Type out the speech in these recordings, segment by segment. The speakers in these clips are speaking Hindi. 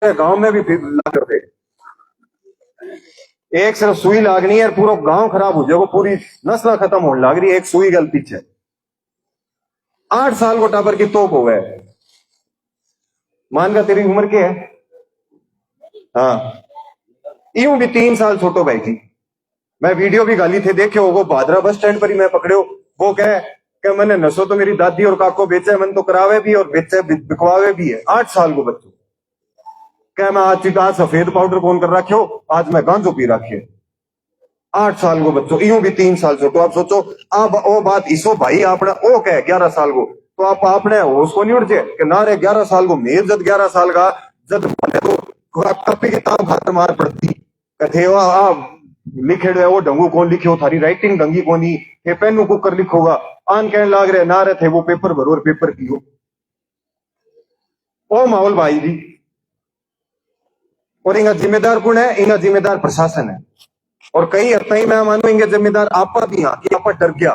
गांव में भी लाग रहे, एक सिर्फ सुई लागनी है, पूरा गांव खराब हो जाएगा, पूरी नस्ल खत्म होने लग रही है एक सुई गल पीछे। 8 साल को टाबर की तोप हो गए। मान का तेरी उम्र क्या है? हाँ, यूं भी 3 साल छोटो भाई थी। मैं वीडियो भी गाली थे, देखे हो, वो भादरा बस स्टैंड पर ही मैं पकड़े हो। वो कहे कि मैंने नसो तो मेरी दादी और काको बेचे, मन तो करावे भी और बेचे बिकवावे भी है। 8 साल को बच्चों क्या मैं आज सफेद पाउडर कौन कर रखे हो, आज मैं गांजो पी रखी। 8 साल को बच्चों, यूं भी 3 साल छोटो। आप सोचो, अब वो बात इसो भाई आपने ओ कहे 11 साल को, तो आप आपने होश को नहीं उठ जाए कि ना रे 11 साल को मेर जब 11 साल का जब तो कॉपी किताब खातर मार पड़ती कथे लिखे वो ढंगू कौन लिखे हो, थारी राइटिंग ढंगी कोनी हे पेन कुकर लिखोगा आन कहने लाग रहे ना रहे थे वो पेपर भरो और पेपर पियो। ओ माहौल भाई जी, और इनका जिम्मेदार कौन है? इनका जिम्मेदार प्रशासन है। और कई हद तक मैं मानू इनके जिम्मेदार आपा भी हाँ कि आपा डर गया,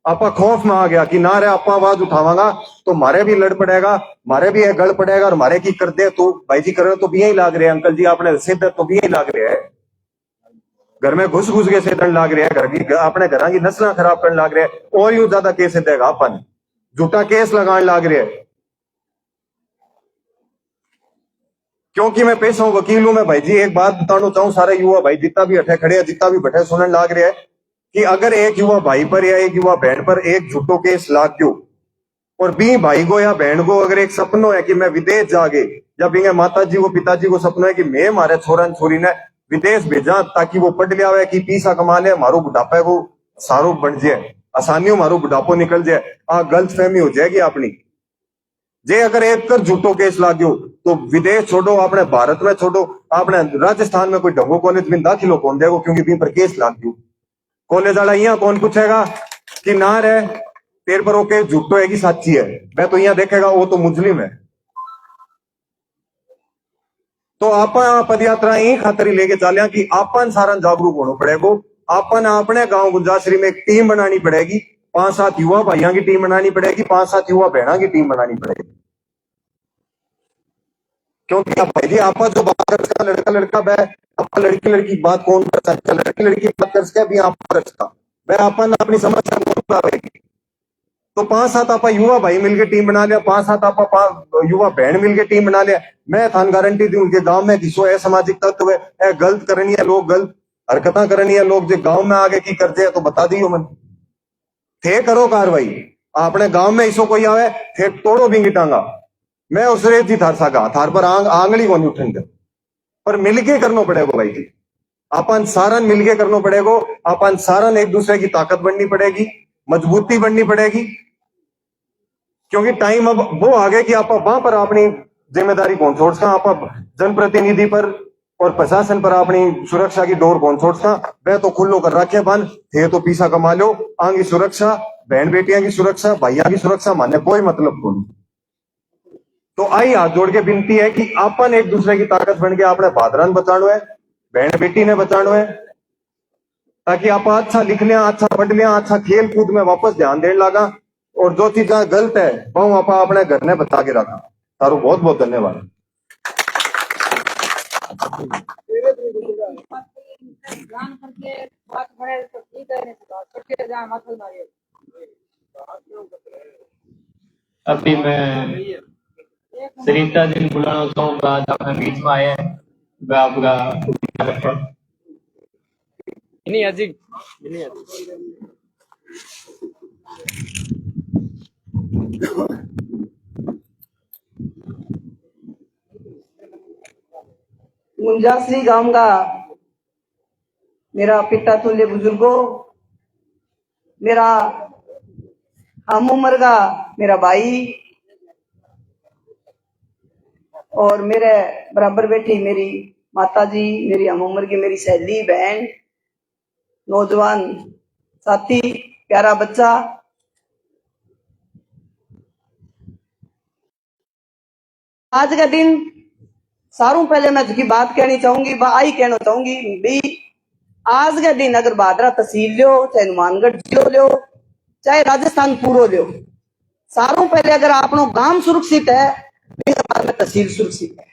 आपा खौफ में आ गया कि ना रे आपा आवाज उठावागा तो मारे भी लड़ पड़ेगा, मारे भी है गड़ पड़ेगा, और मारे की कर दे तो भाई जी कर तो भी यही लाग रहे हैं, अंकल जी आपने सिद्ध तो भी यही लाग रहे हैं, घर में घुस घुस के सेदन लाग रहे हैं, घर की अपने घर की नस्ल खराब करने लाग रहे हैं, और यूं ज्यादा केस देगा अपन झूठा केस लगाने लाग रहे हैं। क्योंकि मैं पेशा हूं, वकील हूं मैं भाई जी। एक बात बताना चाहूं सारे युवा भाई जितना भी अठे खड़े हैं, जितना भी बैठे सुनने लाग रहे हैं कि अगर एक युवा भाई पर या एक युवा बहन पर एक झूठो केस लाग गयो, और बी भाई को या बहन को अगर एक सपनो है कि मैं विदेश जागे, या बिंगे माता जी को पिताजी को सपना है कि मैं मारे छोरा छोरी ने विदेश भेजा ताकि वो पढ़ लिया है कि पैसा कमा ले, मारो बुढ़ापे को सारो बन जाए, आसानियों मारो बुढ़ापो निकल जाए, गलत फहमी हो जाएगी अपनी। जे अगर एक कर झूठो केस लागो तो विदेश छोड़ो, अपने भारत में छोड़ो, अपने राजस्थान में कोई ढंगो कॉलेज में दाखिलो कौन देगो, क्योंकि भी पर केस लाग गयो। कॉलेज वाला यहाँ कौन पूछेगा कि ना रे तेरे पर ओके झूठो है कि साची है, मैं तो यहाँ देखेगा वो तो मुस्लिम है। तो आपा पदयात्रा यही खातर ही लेके चलिया कि आपन सारा जागरूक होना पड़ेगा। आपन अपने गांव गुंजाश्री में एक टीम बनानी पड़ेगी, 5-7 युवा भाइयों की टीम बनानी पड़ेगी, 5-7 युवा बहना की टीम बनानी पड़ेगी। क्योंकि आप भाई जी आपा जो बात कर सकता लड़का लड़का वह आपका लड़की लड़की बात कौन कर सकता, लड़की लड़की बात कर सकता भी आप कर सकता वह अपन अपनी समस्या कौन पाएगी। तो 5-7 आपा युवा भाई मिलकर टीम बना लिया, 5-7 आपा युवा बहन मिलकर टीम बना लिया, मैं थान गारंटी दी उनके गांव में किसो असामाजिक तत्व है गलत करनी है, लोग गलत हरकत करनी है, लोग जो गांव में आगे की कर जाए तो बता दियो मन थे करो कार्रवाई। अपने गांव में इसो कोई आवे थे तोड़ो भी टांगा, मैं उस रेत थी थार सागा थार पर आंगली को नहीं उठन दे, पर मिलके करना पड़ेगा भाई जी। अपन सारन मिलके करना पड़ेगा, अपन सारन एक दूसरे की ताकत बढ़नी पड़ेगी, मजबूती बढ़नी पड़ेगी। क्योंकि टाइम अब वो आ गया कि आप वहां पर अपनी जिम्मेदारी कौन छोड़ सका, आप जनप्रतिनिधि पर और प्रशासन पर अपनी सुरक्षा की डोर कौन छोड़ सका, वह तो खुल्लो कर रखे बन थे तो पैसा कमा लो, आगे सुरक्षा बहन बेटियां की सुरक्षा भाइयों की सुरक्षा माने कोई मतलब को नहीं। तो आई हाथ जोड़ के विनती है कि अपन एक दूसरे की ताकत बन के अपने भादरान बचानो है, बहन बेटी ने बचानो है, ताकि आप अच्छा लिख लिया, अच्छा पढ़ लिया, अच्छा खेल कूद में वापस ध्यान देने लगा, और जो चीज गलत है वो आप अपने घर ने बचा के रखा। तारू बहुत बहुत धन्यवाद। अभी मैं सरिता जी बुलाना चाहूंगा, आज अपने बीच में आए हैं, वह आपका नहीं अजी नहीं गुंजाश्री गांव का मेरा पिता तुल्य बुजुर्गों, मेरा हम उम्र का मेरा भाई, और मेरे बराबर बैठी मेरी माता जी, मेरी हम उम्र की मेरी सहेली बहन, नौजवान साथी, प्यारा बच्चा। आज का दिन सारों पहले मैं जिसकी बात कहनी चाहूंगी आई कहना चाहूंगी भी, आज के दिन अगर भादरा तहसील लो, चाहे हनुमानगढ़ जिलो लो, चाहे राजस्थान पूरो लो, सारों पहले अगर आपनो गांव सुरक्षित है, तहसील सुरक्षित है।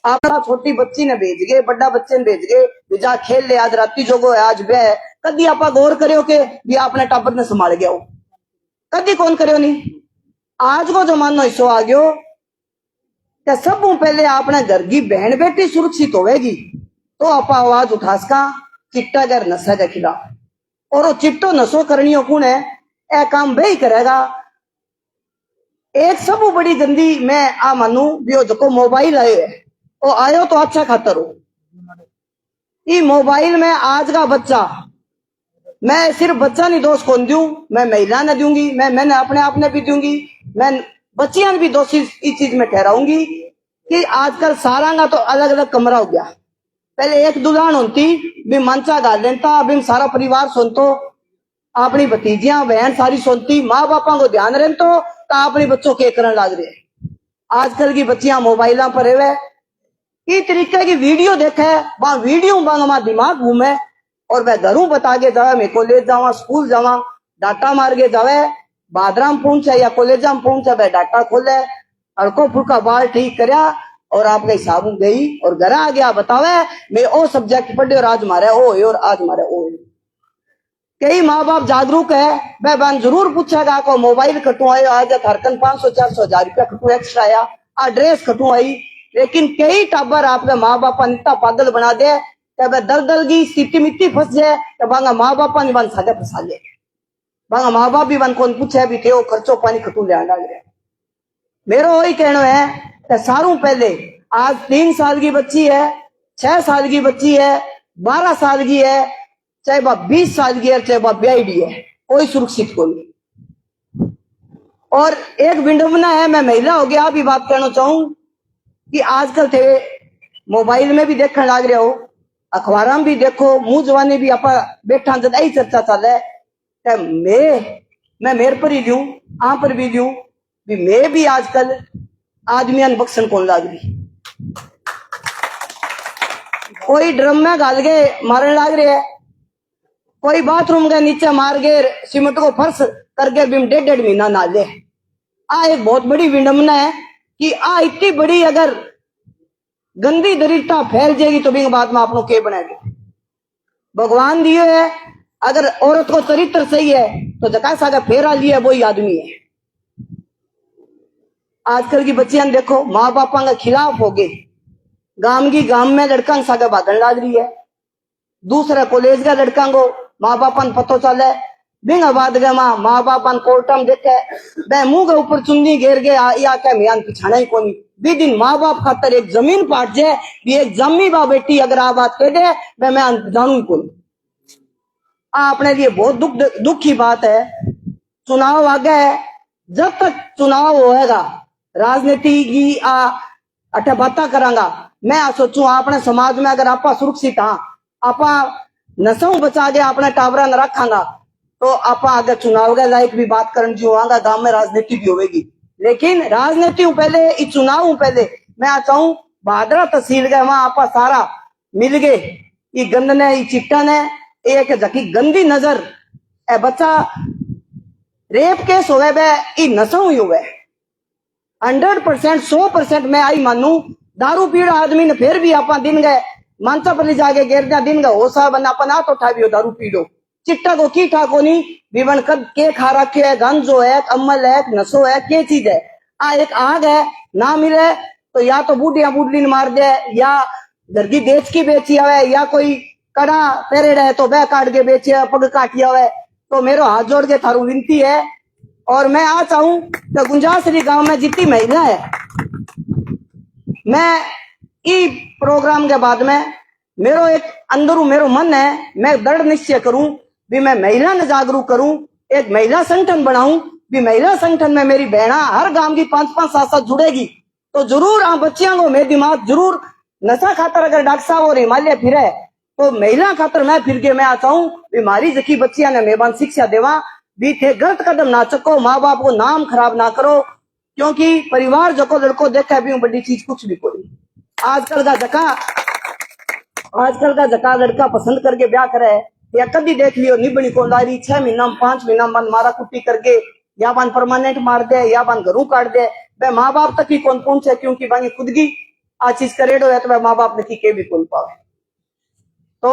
आपका छोटी बच्ची ने भेज गए, बड़ा बच्चे ने भेज गए भी जा खेल ले, आज राती जोगो है, आज ब्याह है। कदी आप गौर करो के भी आपने टाबर ने संभाल गया हो? कदी कौन करो नहीं। आज को जमानो ऐसो आ गयो कि सब पहले आपने घर की बहन बेटी सुरक्षित होगी तो आप आवाज उठा सका चिट्टा कर नशा के खिलाफ। और वो चिट्टो नशो करनी कौन है? ए काम वही करेगा। एक सब बड़ी गंदी मैं आ मानू भी जो मोबाइल आयो है, वो आयो तो अच्छा खातर हो। ये मोबाइल में आज का बच्चा, मैं सिर्फ बच्चा नहीं दोष कौन दूं, मैं महिला ने दूंगी, मैंने अपने आप ने भी दूंगी, मैं बच्चियां भी दोषी इस चीज में ठहराऊंगी कि आजकल सारा का तो अलग अलग कमरा हो गया। पहले एक दुल्हन होती भी मंचा गाल लेता, अभी सारा परिवार सुनतो, अपनी भतीजियां बहन सारी सुनती, माँ बापा को ध्यान रहतो तो अपने बच्चों के करने लग रहे। आजकल की बच्चियां मोबाइल पर है, इस तरीके की वीडियो देखे, वहां वीडियो बांगा दिमाग घूमे और वह घरों बता के जावे मैं कॉलेज जावा, स्कूल जावा, डाटा मार के जावे, बादराम पहुंचे या कॉलेज में पहुंचे, वह डाटा खोले, हल्को फुल्का बाल ठीक करया और आपके हिसाब गई और घर आ गया बतावे मैं ओ सब्जेक्ट पढ़े और आज मारे ओ और आज मारे ओ। कई माँ बाप जागरूक है, वह बहन जरूर पूछेगा को मोबाइल कटवायो, आज थरकन 500-400 रुपया कटू एक्स्ट्रा आया, आ ड्रेस कटवाई। लेकिन कई टाबर आपके माँ बापा इतना पागल बना दे कि दलदल की स्थिति मिट्टी फंस जाए तो बांगा माँ बापा नहीं बन सके फंसा ले, बांगा माँ बाप भी बन कौन पूछे भी थे खर्चो पानी खटू ले लग रहे। मेरा वही कहना है कि सारू पहले आज 3 साल की बच्ची है, 6 साल की बच्ची है, 12 साल की है, चाहे वह 20 साल की है, चाहे वह ब्याईडी है, कोई सुरक्षित को नहीं। और एक विडंबना है, मैं महिला हो गया भी बात कहना चाहूं कि आजकल थे मोबाइल में भी देखने लग रहे हो, अखबार में भी देखो, मुंह जवानी भी आप बैठा जब यही चर्चा चले मैं मेरे पर ही दूं, आप पर भी दूं भी मैं भी आजकल आदमियां बख्शन कौन लाग रही। कोई ड्रम में गाल के मारने लग रहे है, कोई बाथरूम के नीचे मार के सीमेंट को फर्श करके भी 1.5 महीना ना ले। आ एक बहुत बड़ी विडंबना है कि आ इतनी बड़ी अगर गंदी दरिद्रता फैल जाएगी तो भी बात में आप लोग के बनाएंगे। भगवान दिए है, अगर औरत को चरित्र सही है तो जका सागा फेरा लिया वही आदमी है। आजकल की बच्चियां देखो माँ बापा के खिलाफ हो गए, गांव में लड़का सागा भागन लग रही है, दूसरा कॉलेज का लड़का को माँ बापा ने पतो चले बिंगा बाद गए माँ बापा कोर्ट में देखे वह मुंह के ऊपर चुन्नी घेर के या क्या मियान पिछाना ही कोनी भी दिन माँ बाप खातर एक जमीन पाट जाए भी एक जमी बा बेटी अगर आ बात कह दे मैं जानू ही कोनी। अपने लिए बहुत दुख की बात है। चुनाव आ गया है, जब तक चुनाव होएगा राजनीति की अठे बातें करांगा। मैं सोचू अपने समाज में अगर आप सुरक्षित हाँ आप नशों बचा के अपने टावरा न रखांगा तो आप अगर चुनाव के लायक भी बात करने जो आगा गांव में राजनीति भी होगी। लेकिन राजनीति पहले इस चुनाव पहले मैं चाहूं भादरा तहसील गए वहां आप सारा मिल गए ये गंद ने ये चिट्टा ने एक जकी गंदी नजर ए बच्चा रेप केस हो गए नशों ही हो गए 100% 100% मैं आई मानू। दारू पीड़ा आदमी ने फिर भी आप दिन गए मानसा पर जाके गिर दिया दिन गए हो साहब अपन हाथ उठा भी हो दारू पीड़ो चिट्टा को की ठाको नहीं विवन कद के खा रखे है गंजो है अमल है नशो है के चीज है आ एक आग है ना मिले तो या तो बूढ़िया बूढ़ी मार दे या घर की बेच की बेची आवे या कोई कड़ा पेरेड है तो वह काट के बेचे पग काटिया हुआ तो मेरा हाथ जोड़ के थारू विनती है। और मैं आ चाहूं तो गुंजाशरी गांव में जितनी महिला है मैं ई प्रोग्राम के बाद में मेरो एक अंदरू मेरो मन है मैं दृढ़ निश्चय करूं भी मैं महिला ने जागरूक करूं एक महिला संगठन बनाऊं भी महिला संगठन में मेरी बहना हर गांव की 5-5 7 जुड़ेगी तो जरूर आप बच्चियों को मेरे दिमाग जरूर नशा खातर अगर डॉक्टर साहब और हिमालय फिरे तो महिला खातर मैं फिर के मैं आता हूं बीमारी जकी बच्चियां ने मेहमान शिक्षा देवा भी थे गलत कदम ना चको माँ बाप को नाम खराब ना करो क्योंकि परिवार जो को लड़को देखा भी बड़ी चीज कुछ भी कोई आजकल का जका लड़का पसंद करके ब्याह करे या कभी देख लियो निबनी को लारी 6 महीना 5 महीना मन मारा कुट्टी करके या बन परमानेंट मार दे या बन घरों काट दे वे माँ बाप तक ही कौन पहुंचे क्योंकि बाकी खुद की आ चीज करेडो है तो वह माँ बाप ने की के भी कौन पावे। तो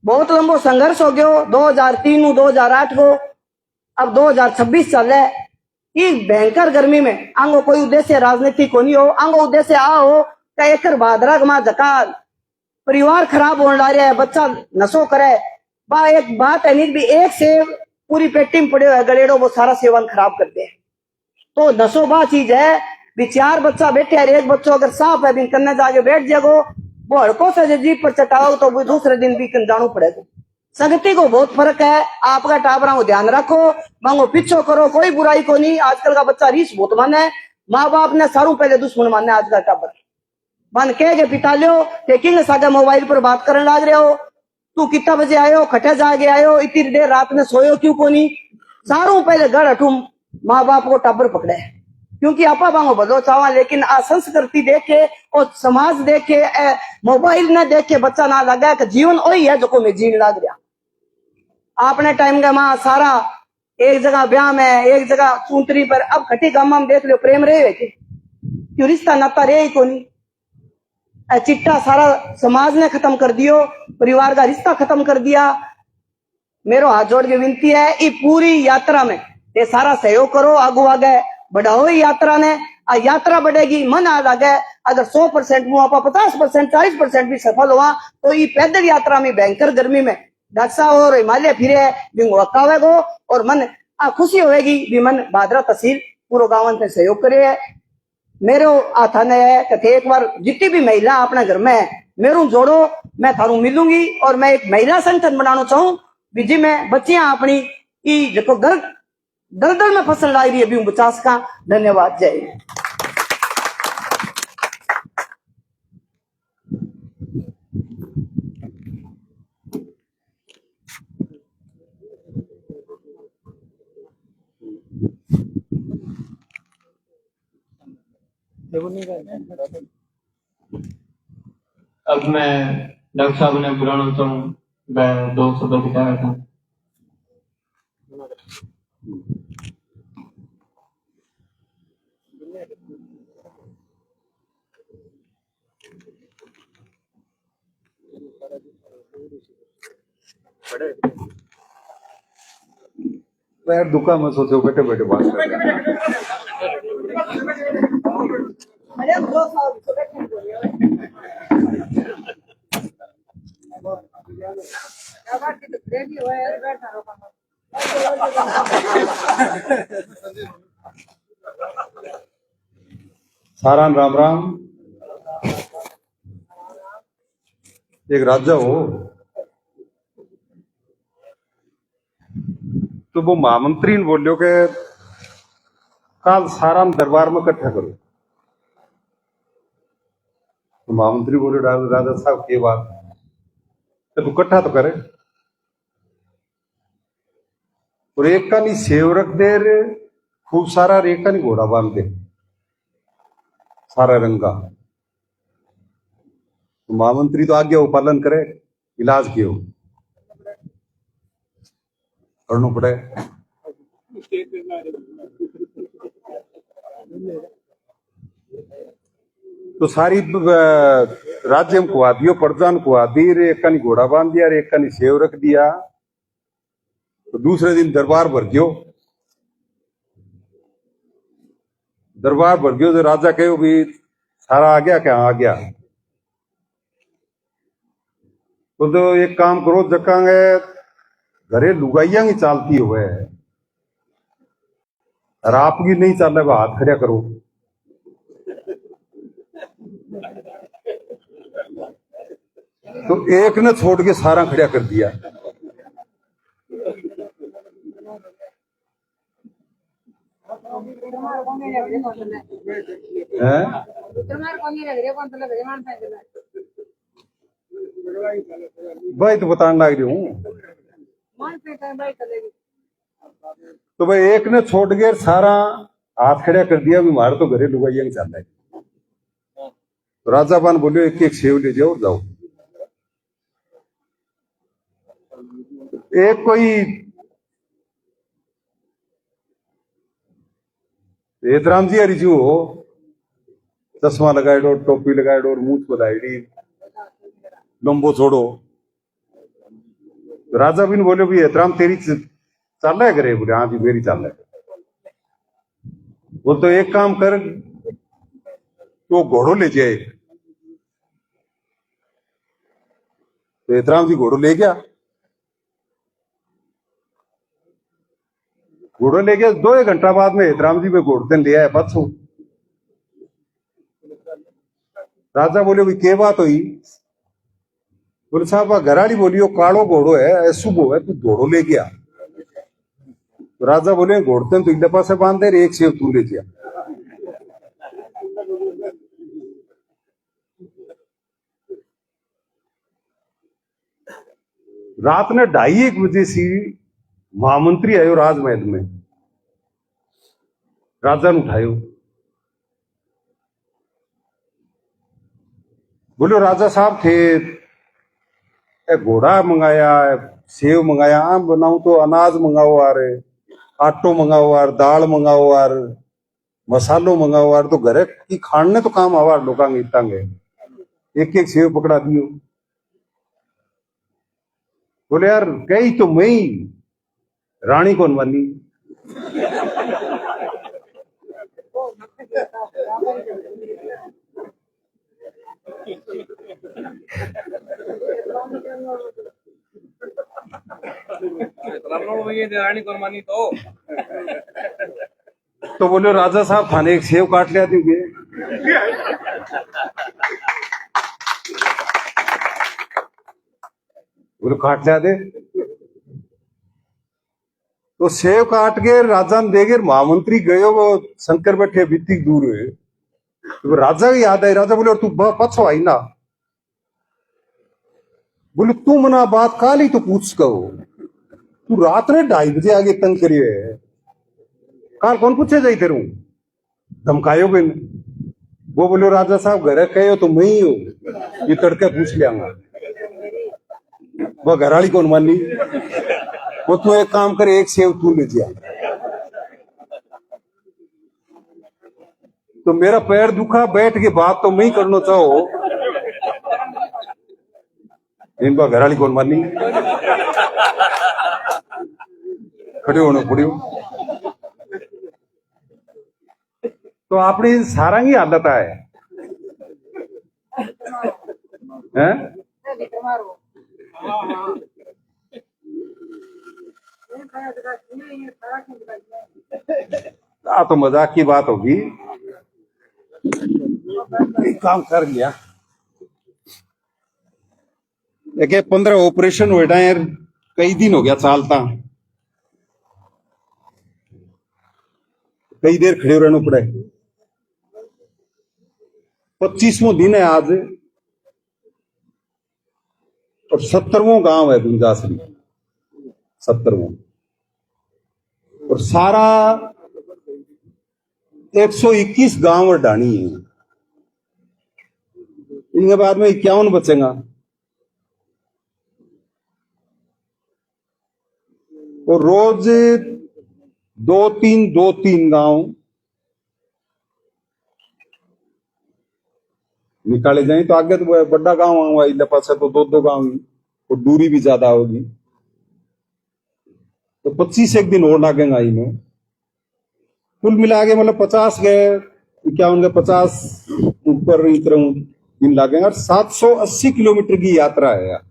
बहुत लंबो संघर्ष हो गयो 2003 2008 को, अब 2026 चल रहा है। इस भयंकर गर्मी में आंगो कोई उद्देश्य राजनीतिक को नहीं हो, आंगो उद्देश्य आ हो कि एक भादरा मा जका परिवार खराब होने लग रहा है, बच्चा नशो करे। बा एक बात है नहीं भी एक सेब पूरी पेटी में पड़े हुए गलेड़ो वो सारा सेवन खराब करते हैं। तो नशो बा चीज है भी 4 बच्चा बैठे है, एक बच्चों अगर साफ है भी कन्ने जाके बैठ जागो वो हड़कों से जीप पर चटाओ तो वो दूसरे दिन भी जाना पड़ेगा। संगति को बहुत फर्क है। आपका टाबरा को ध्यान रखो, मांगो पीछो करो, कोई बुराई को नहीं। आजकल का बच्चा रीस बहुत माने, माँ बाप ने सारू पहले दुश्मन माने। आज का टाबर मन कह के पिता लियो टेकिंग सागे मोबाइल पर बात करने लग रहे हो, तू कितना बजे आयो, खटे जागे आयो, इतनी देर रात में सोयो क्यों को नहीं। सारू पहले घर हटू माँ बाप को टाबर पकड़े, क्योंकि आपा बांगो बदलो चावा। लेकिन आ संस्कृति देखे और समाज देखे मोबाइल न देखे बच्चा ना लगा कि जीवन वही है जो मैं जीन लग रहा। आपने टाइम का मां सारा एक जगह ब्याह में, एक जगह चूंतरी पर, अब खटी गामा में देख लो प्रेम रहे क्यों, रिश्ता नाता रहे ही को नहीं। चिट्टा सारा समाज ने खत्म कर दियो, परिवार का रिश्ता खत्म कर दिया। मेरो हाथ जोड़ के विनती है ये पूरी यात्रा में ये सारा सहयोग करो, आगू आगे बढ़ाओ यात्रा ने। यात्रा बढ़ेगी, मन आ लगे। अगर 100% मुआ 50% 40% भी सफल हुआ तो ये पैदल यात्रा में भयंकर गर्मी में डक्सा और हिमालय फिरे बिंगो और मन खुशी होगी भी मन भादरा तहसील पूरा गांव से सहयोग करे है। मेरो आथाने है कि एक बार जितनी भी महिला अपने घर में है मेरू जोड़ो, मैं थारू मिलूंगी और मैं एक महिला संगठन बनाना चाहूं जी में बच्चियां अपनी देखो दलदल में फसल लाई रही है भी 50 का। धन्यवाद, जय हिंद। अब मैं डॉक्टर साहब ने बुलाना चाहूँ, मैं 2 शब्द बताया था। यार दुकान में सोचो बैठे बैठे बात कर रहे हैं। सारान राम राम। एक राजा हो तो वो महामंत्री ने बोलियो के काल साराम दरबार में इकट्ठा करो। तो महामंत्री बोले राजा साहब की बात तो इकट्ठा तो करे। और एक का नहीं सेव रख दे रे खूब सारा, एक का नहीं घोड़ा बांध दे सारा रंग का। तो महामंत्री तो आज्ञा वो पालन करे, इलाज कियो करना पड़े। तो सारी राज्य में कुआ दियो, प्रधान कुआ दी रे, एक का नहीं घोड़ा बांध दिया रे, एक का नहीं सेव रख दिया। तो दूसरे दिन दरबार भर गयो। दरबार भर गयो तो राजा कहो भी सारा आ गया क्या? आ गया। तो एक काम करो, जकांगे घरे लुगाइया की चालती हुए और आपकी नहीं चल रहा, हाथ खड़ा करो। तो एक ने छोड़ के सारा खड़ा कर दिया। भाई तो बताने लग रही हूँ। तो भाई एक ने छोड़ के सारा हाथ खड़ा कर दिया भी हमारे तो घरे लुगाइया नहीं चल रहा है। तो राजा पान बोलियो एक एक सेव ले जाओ और जाओ। एक कोई हेतराम जी हरिजू हो चश्मा लगाएडो, टोपी लगाएडो और मूछ बधाईडी, लंबो छोड़ो। राजा भी बोले भी एहतराम तेरी चाल है करे, बोले हाँ जी मेरी चाल है। वो तो एक काम कर, तो घोड़ो ले जाए। तो एहतराम जी घोड़ो ले गया, घोड़ो ले गया। 2 घंटा बाद में एहतराम जी में घोड़ते ले आया पछू। राजा बोले भाई के बात हुई? बोले साहब घराड़ी बोलियो कालो घोड़ो है, ऐसुबो है, तू घोड़ो ले गया। तो राजा बोले घोड़ते तो इधर पास बांध दे, एक सेव तू ले जा। रात ने 2:30 बजे सी महामंत्री आयो राजमहल में, राजा ने उठायो। बोलो राजा साहब थे, घोड़ा मंगाया, सेव मंगाया, आम बनाऊ तो अनाज मंगाओ यार, आटो मंगाओ यार, दाल मंगाओ यार, मसालो मंगाओ यार, तो घर की खाने तो काम आवार लोकांगे इतांगे, एक एक सेव पकड़ा दियो। बोले यार कही तो मैं रानी कौन वाली? रानी कौन मानी तो बोले राजा साहब थाने एक सेव काट लिया दोगे? बोले काट लिया दे। तो सेव काट के राजा ने देगे, महामंत्री गयो, वो शंकर बैठे बीती दूर हुए। तो राजा की याद आई, राजा बोले और तू पछो आई ना? बोले तू मना बात काली तो पूछ कहो, तू रात ने 2:30 बजे आगे तंग करियो है, काल कौन पूछे जाई तेरू? धमकायो बिन। वो बोलो राजा साहब घर कहो तो मैं ही हो, ये तड़के पूछ लियांगा। वह घराड़ी कौन मानी? वो तू एक काम करे, एक सेव तू ले जा। तो मेरा पैर दुखा, बैठ के बात तो मैं ही करना चाहो, इनका घराड़ी कौन मानी? खड़े होने पड़ियो। तो अपनी सारंगी हालत है, हैं? तो मजाक की बात होगी, एक काम कर गया। एक 15 ऑपरेशन हो यार, कई दिन हो गया चालता, कई देर खड़े रहना पड़े। 25वां दिन है आज, और 70वां गांव है गुंजासरी, 70वां, और सारा 121 गांव और डाणी है। इनके बाद में 51 बचेगा, और रोज 2-3 गांव निकाले जाए। तो आगे तो बड़ा गांव आऊंगा, इधर पास तो 2-2 गांव, और दूरी भी ज्यादा होगी, तो 25 एक दिन और लगेगा इन्हें। कुल मिला के मतलब 50 गए, 51 गए, 50 ऊपर इतना दिन लगेगा। 780 किलोमीटर की यात्रा है यार।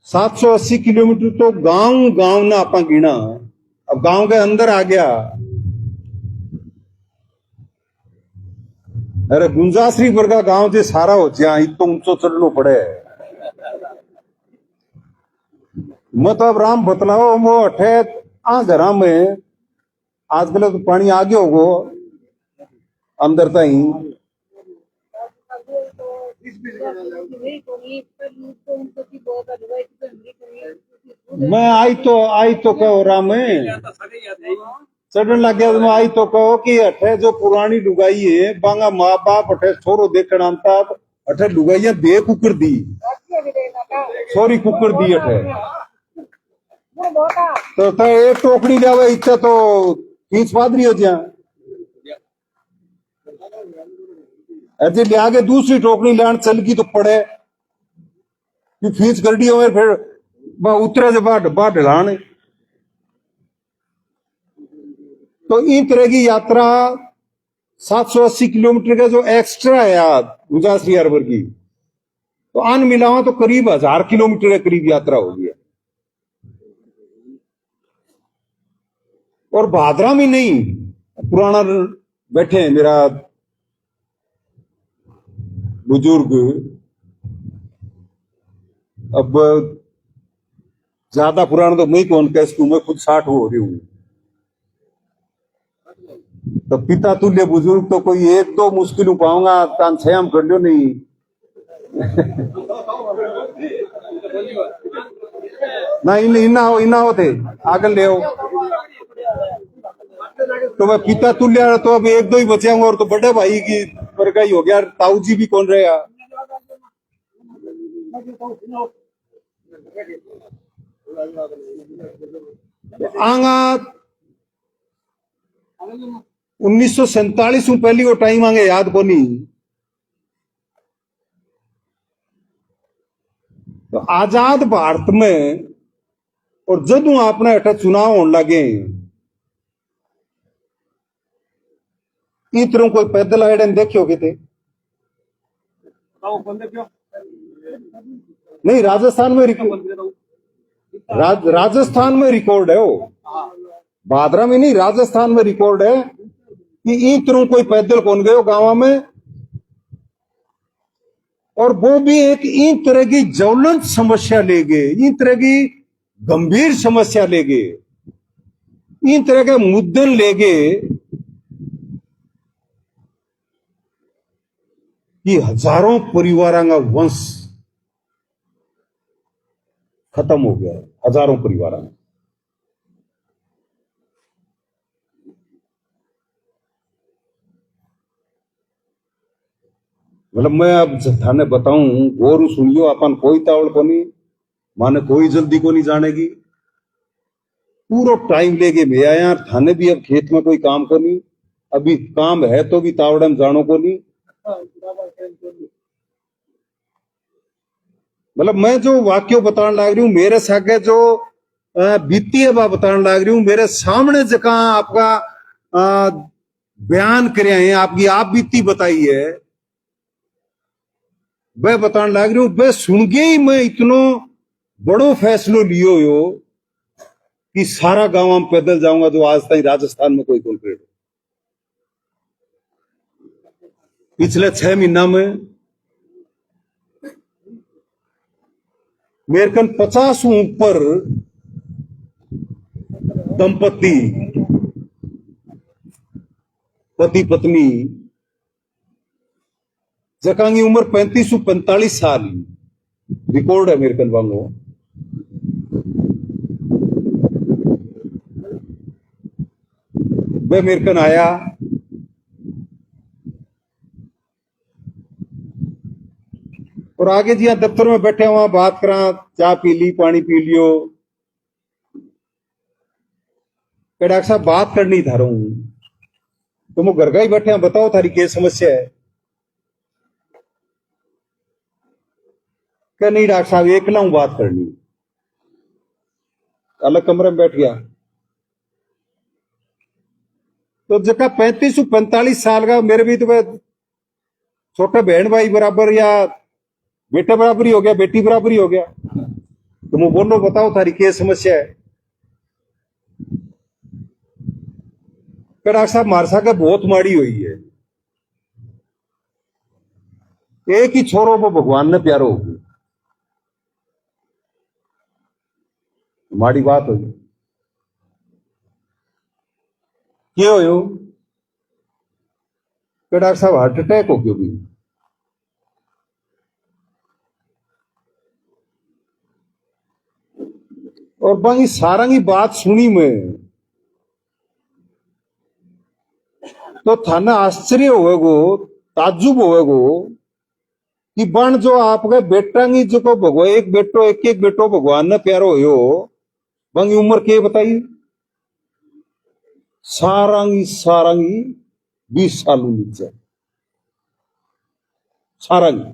780 किलोमीटर तो गांव गांव ना आपा गिना। अब गांव के अंदर आ गया, अरे गुंजासरी पर का गांव जो सारा हो जाए, इतो ऊंचो चढ़ना पड़े। मतलब राम बतलाओ, वो अठे आ घर में आजकल तो पानी आ गया होगो अंदर ताई। मैं आई तो कहो राम चढ़न लग गया, तो मैं आई तो कहो कि अठे जो पुरानी लुगाई है, बांगा माँ बाप अठे छोरो देखण आंता, अठे लुगाइया दे कुकर दी, सॉरी कुकर दी अठे। तो एक टोकरी लिया इच्छा तो फीस पादरी हो जा ऐसे ले आगे दूसरी टोकरी लैंड चल की तो पड़े कि फीस कर दी हो फिर वह उतरे से बाहर ढलाने। तो इन तरह की यात्रा 780 किलोमीटर का जो एक्स्ट्रा है यार 50 हार्बर की तो आन मिलावा तो करीब 1000 किलोमीटर के करीब यात्रा होगी। और भादरा में नहीं पुराना बैठे हैं मेरा बुजुर्ग, अब ज्यादा पुराना तो मैं कौन कह सकूं, मैं खुद 60 हो रही हूं। तो पिता तुल्य बुजुर्ग तो कोई एक दो मुश्किल पाऊंगा तान छम कर लो नहीं। ना इना हो थे आगे ले आओ तो मैं पिता तुल्य तो अब एक दो ही बचे होंगे और तो बड़े भाई की पर का ही हो गया। ताऊ जी भी कौन रहे आंगा 1947 में पहली वो टाइम आगे याद को नहीं। तो आजाद भारत में और जदू आपने अठा चुनाव होने लगे इतरों कोई पैदल आए देखियो के थे नहीं राजस्थान में राजस्थान में रिकॉर्ड है वो भादरा में नहीं राजस्थान में रिकॉर्ड है कि इतरों कोई पैदल कौन गए गांव में। और वो भी एक इन तरह की ज्वलंत समस्या ले गए, इन तरह की गंभीर समस्या ले गए, इन तरह के मुद्दे ले गए कि हजारों परिवारों का वंश खत्म हो गया, हजारों परिवारों। मतलब मैं अब थाने बताऊं गौर सुनियो अपन कोई तावड़ को नहीं माने कोई जल्दी को नहीं जानेगी पूरा टाइम लेके मैं आया थाने भी अब खेत में कोई काम को नहीं अभी काम है तो भी तावड़म जानो को नहीं। मतलब मैं जो वाक्य बताने लग रही हूं मेरे सागे जो बीती है बताने लग रही हूं मेरे सामने जगह आपका बयान करे हैं आपकी आप बीती बताई है वह बताने लग रही हूं। वह सुन के ही मैं इतना बड़ो फैसलो लियो हो कि सारा गांव में पैदल जाऊंगा जो आज तक राजस्थान में कोई कॉन्क्रीट। पिछले 6 महीना में मेरे कन 50 ऊपर दंपति पति पत्नी जका की उम्र 35 से 45 साल रिकॉर्ड है मेरे कन वांगो। वह मेरे कन आया और आगे जी दफ्तर में बैठे वहां बात करा चाय पी ली पानी पी लियो डॉक्टर साहब बात करनी था रहा हूं तो मैं घर का ही बैठे बताओ थारी क्या समस्या है। क्या नहीं डॉक्टर साहब एकला हूं बात करनी। अलग कमरे में बैठ गया तो जगह 35 से 45 साल का मेरे भी तो छोटे बहन भाई बराबर या बेटे बराबर ही हो गया बेटी बराबर ही हो गया तो मैं बोलो बताओ थारी क्या समस्या है। डॉक्टर साहब मारसा का बहुत माड़ी हुई है एक ही छोरो वो भगवान ने प्यारो होगी माड़ी बात होगी क्या हो डॉक्टर साहब हार्ट अटैक हो गया भी और बाकी सारा की बात सुनी मैं तो थाना आश्चर्य होएगो ताज्जुब होएगो कि बन जो आपके बेटा की जो भगवान एक बेटो भगवान ने प्यारो हो बंगी उम्र के बताइए? सारंगी सारंगी 20 साल नीचे सारंगी।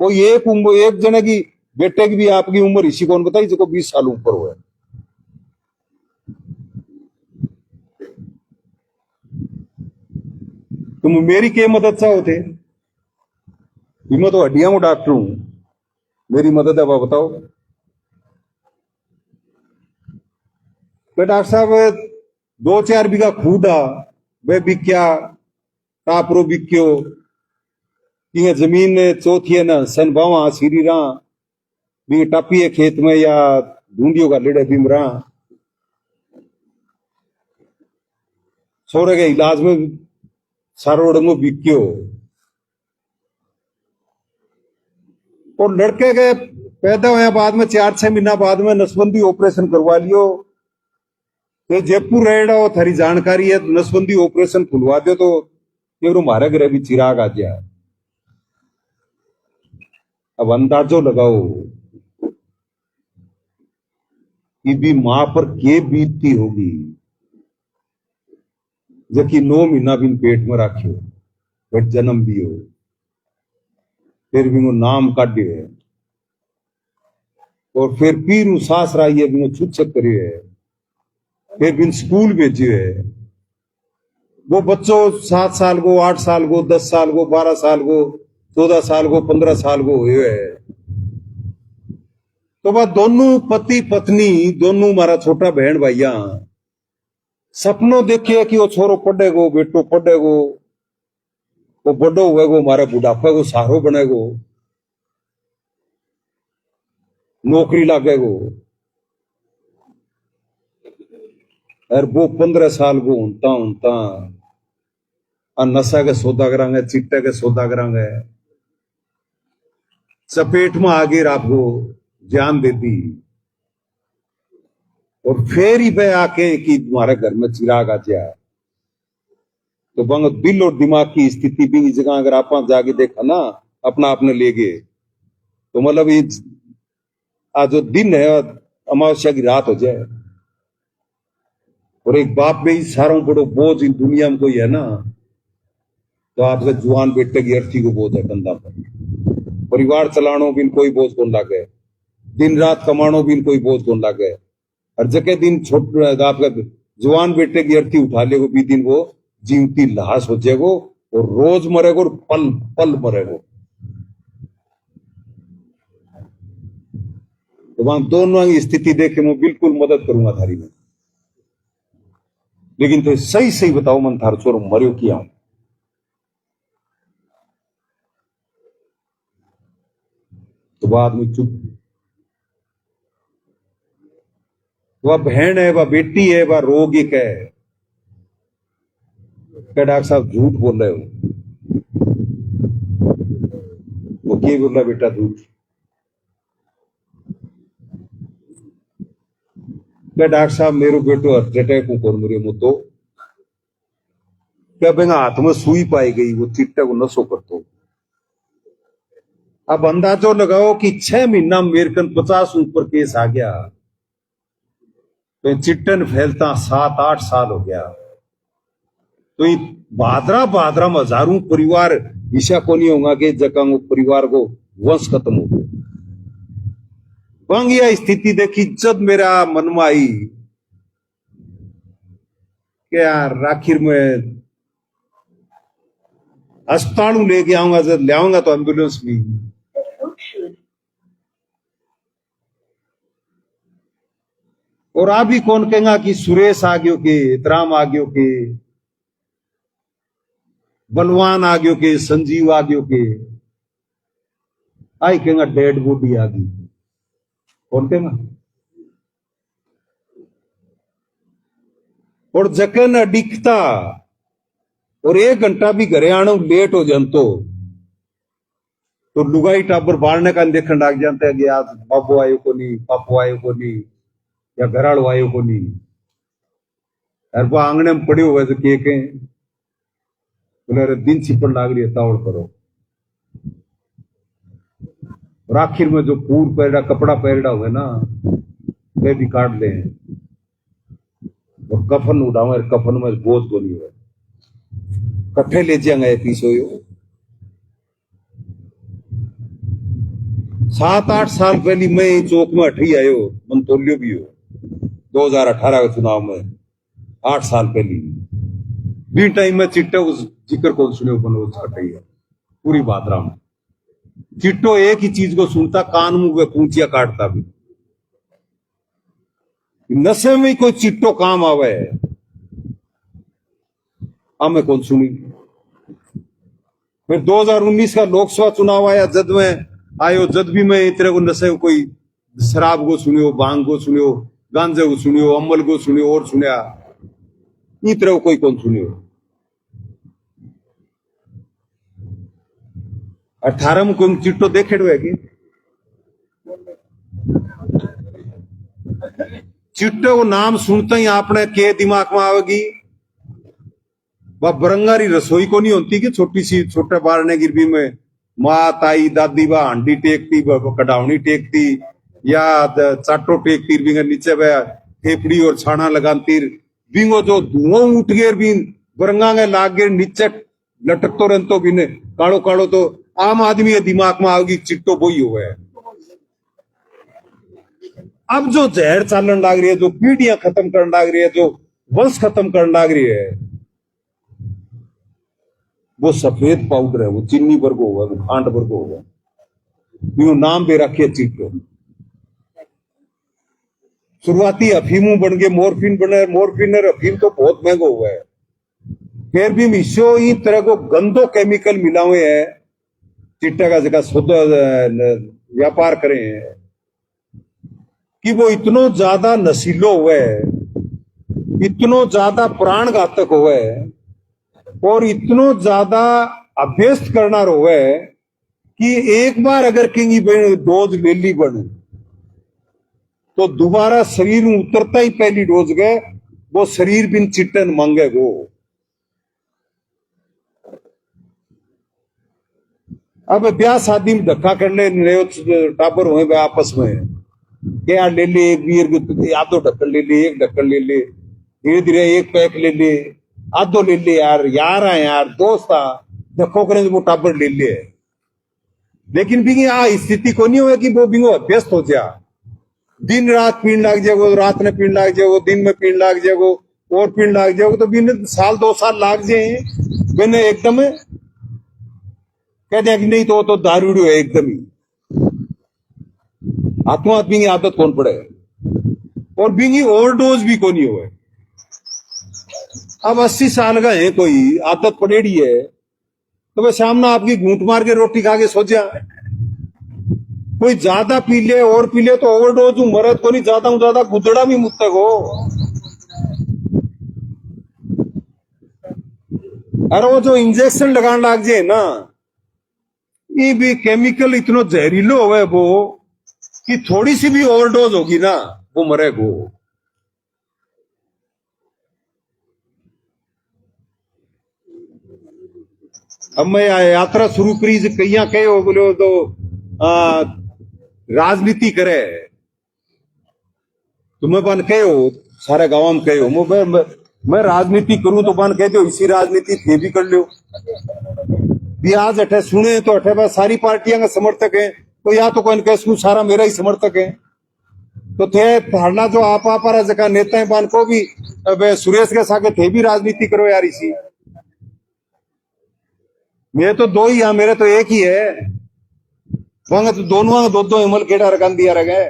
कोई एक उम्र एक जने की बेटे की भी आपकी उम्र इसी कौन बताई जो 20 साल ऊपर हुआ है। तुम मेरी के मदद चाहो थे? मैं तो हड्डियां को डॉक्टर हूं, मेरी मदद है बताओ। डॉक्टर साहब 2-4 बीघा खूदा वे बिक्या टापरो बिक्यो कि जमीन चौथी है ना सन बावा सीरी रहा भी टापी है खेत में या ढूंढियों का लेड़े बिमरा छोरे के इलाज में सारो डंगो बिक्यो। और लड़के के पैदा हुए बाद में 4-6 महीना बाद में नसबंदी ऑपरेशन करवा लियो। तो जयपुर रहेगा वो थारी जानकारी है, नसबंदी ऑपरेशन खुलवा दो तो ये हमारे घर भी चिराग आ गया। अब अंदाजो लगाओ कि भी मां पर के बीतती होगी जबकि 9 महीना भी पेट में रखियो, फिर जन्म भी हो, फिर भी वो नाम काटियो है और फिर पीरू सास रही है भी वो छुच्छक करियो है, फिर भी स्कूल भेजियो है। वो बच्चों 7 साल को, 8 साल को, 10 साल को, 12 साल को, 14 साल को, 15 साल को हुए है। तो वह दोनों पति पत्नी दोनों हमारा छोटा बहन भैया सपनों देखे कि वो छोरो पढ़ेगो, बेटो पढ़ेगो, वो बड़ो हुएगो, हमारे बुढ़ापे को सहारो बनेगो, नौकरी लागेगो। और वो 15 साल को होता नशा के सौदा करांगे, चिट्टे के सौदा करांगे, चपेट में आगे आपको जान दे दी और फिर ही पे आके कि तुम्हारे घर में चिराग आ जाए। तो बंग दिल और दिमाग की स्थिति भी इस जगह अगर आप जाके देखा ना अपना आपने ले गए तो मतलब ये आज जो दिन है अमावस्या की रात हो जाए। और एक बाप में ही सारों बड़ो बोझ इन दुनिया में कोई है ना तो आपके जुआन बेटे की अर्थी को बोझ है कंधा पर। परिवार चलानो भी कोई बोझ कौन लागे, दिन रात कमानो भी कोई बोझ कौन लागे। हर जगह दिन छोटे आपका जवान बेटे की अर्थी उठा लेगो भी दिन वो जीवती लाश हो जाएगो और रोज मरेगो और पल पल मरेगो। तो वहां दोनों की स्थिति देख के मैं बिल्कुल मदद करूंगा थारी में, लेकिन तो सही सही बताओ मन थार चोर मरियो किया। तो बाद में चुप, वह बहन है, वह बेटी है, वह रोग एक है। क्या डॉक्टर साहब झूठ बोल रहे हो? वो क्या बोल रहा बेटा झूठ? क्या डॉक्टर साहब मेरो बेटो हार्ट अटैक को कौन मरियो मो तो क्या बेंगा हाथ में सुई पाई गई वो चिट्टे को नशो करतो। अब अंदाजो लगाओ कि 6 महीना मेरकन 50 ऊपर केस आ गया तो चिट्टन फैलता 7-8 साल हो गया। तो ये भादरा भादरा में हजारों परिवार ईशा को नहीं होगा कि जगह परिवार को वंश खत्म हो गया। यह स्थिति देखी जब मेरा मन में आई कि यार आखिर में अस्पताल लेके आऊंगा, जब ले आऊंगा तो एम्बुलेंस भी। और आप भी कौन कहेगा कि सुरेश आ गयो के, इतराम आ गयो के, बलवान आ गयो के, संजीव आ गयो के, आई कहेगा डेड बॉडी आ गई। कौन कहेगा? और जकन अडिकता और 1 घंटा भी घरे आने लेट हो जानतो तो लुगाई टाबर बाढ़ने का देखने लग जाते हैं कि आज बाबू आयो को नहीं, पापू आयो को नहीं, या घराड़ो आयो को नहीं। और वो आंगने में पड़े हुए तो के बोले दिन छिपड़ लाग रही है तावड़ करो। और आखिर में जो पूर पहरा कपड़ा पहरा हुआ ना वे भी काट ले और कफन उड़ावे, कफन में बोझ को नहीं है, कट्ठे ले जाएंगे पीछे हो। 7-8 साल पहले मैं चौक में हठी आयो, मंतोलियो भी हो 2018 के चुनाव में, 8 साल पहले भी टाइम में चिट्टे उस जिक्र को सुने बनो हटी है पूरी बादरा में। चिट्टो एक ही चीज को सुनता, कान मुंह पूंचिया काटता भी। नशे में कोई चिट्टो काम आवे हमें कौन सुनी। फिर 2019 का लोकसभा चुनाव आया, जद में आयो, जद भी मैं इतने को नशे को कोई शराब को सुनियो, भांग को सुनियो, गांजे को सुनियो, अम्बल को सुनियो और सुनिया, इतने को कोई कौन सुनियो। 18 में कोई चिट्टो देखे है कि चिट्टे को नाम सुनते ही आपने के दिमाग में आवेगी, वह बरंगारी रसोई को नहीं होती कि छोटी सी छोटे बारने गिरबी में माँ ताई दादी बा हांडी टेकती, कटावनी टेकती या चाटो टेकती, बिंगे नीचे वह फेफड़ी और छाना लगाती, बिंगो जो धुआं उठ गए बिन बरंगा के लाग गए नीचे लटक तो रहतो बिने काड़ो काड़ो, तो आम आदमी के दिमाग में आओगी चिट्टो बोई हुआ है। अब जो जहर चालन लाग रही है, जो पीढ़ियां खत्म करने लाग रही है, जो वंश खत्म करने लाग रही है, वो सफेद पाउडर है, वो चीनी वर्ग होगा, वो खांड वर्ग होगा, वो नाम दे रखे चिट्टो। शुरुआती अफीमू बन गए मोरफिन बने, मोरफिन और अफीम तो बहुत महंगा हुआ है। फिर भी मिशो इन तरह को गंदो केमिकल मिला हुए है चिट्टा का जगह शुद्ध व्यापार करें हैं कि वो इतनो ज्यादा नशीलो हुआ है, इतनो ज्यादा प्राण घातक हुआ है और इतनो ज्यादा अभ्यस्त करना हुआ है कि एक बार अगर किंगी डोज ले ली बन तो दोबारा शरीर में उतरता ही पहली डोज गए वो शरीर बिन चिट्टन मांगे गो। अब ब्याह शादी में धक्का कर ले टाबर हुए आपस में के यार ले ले एक बियर आधो ढक्कन ले ले, एक ढक्कन ले ले, धीरे धीरे एक पैक ले ले, आधो ले ले, यार है यार दोस्त आ धक्को करें वो टाबर ले ले। लेकिन भी स्थिति को नहीं हुआ कि वो बिंगो अभ्यस्त हो जा, दिन रात पीण लाग जाएगो, रात में पीण लाग जाएगो, दिन में पीण लाग जाएगो और पीण लाग जाएगो, तो बिन साल 2 साल लाग जाए मैंने एकदम कह दिया कि नहीं तो दारूड़ी है एकदम ही आत्मा आदमी की आदत कौन पड़े और बिंगी ओवरडोज भी कौन ही हुए। अब 80 साल का है कोई आदत पड़ेड़ी है तो वह सामने आपकी घूंट मार के रोटी खा के सो जा। कोई ज्यादा पी ले और पी ले तो ओवरडोज मरद को नहीं, ज्यादा गुदड़ा भी मुतक हो। अरे वो जो इंजेक्शन लगाने लग जाए ना, ये भी केमिकल इतना जहरीलो हुआ है वो कि थोड़ी सी भी ओवरडोज होगी ना वो मरेगो। अब मैं यात्रा शुरू करी कहिया कहे हो बोले तो राजनीति करे तुम्हें बन कहे हो सारे गांव में कहे हो मैं राजनीति करूं तो बन कहते हो इसी राजनीति थे भी कर लो भी। आज अठे सुने तो अठे बस सारी पार्टियां का समर्थक है तो या तो कौन कह सारा मेरा ही समर्थक है तो थे थाना जो आप जगह नेता है बन को भी अब सुरेश के साथ थे भी राजनीति करो यार इसी। मेरे तो 2 ही है, मेरे तो एक ही है वहां तो दोनों दो हिमल खेड़ा रखा दिया रह गए।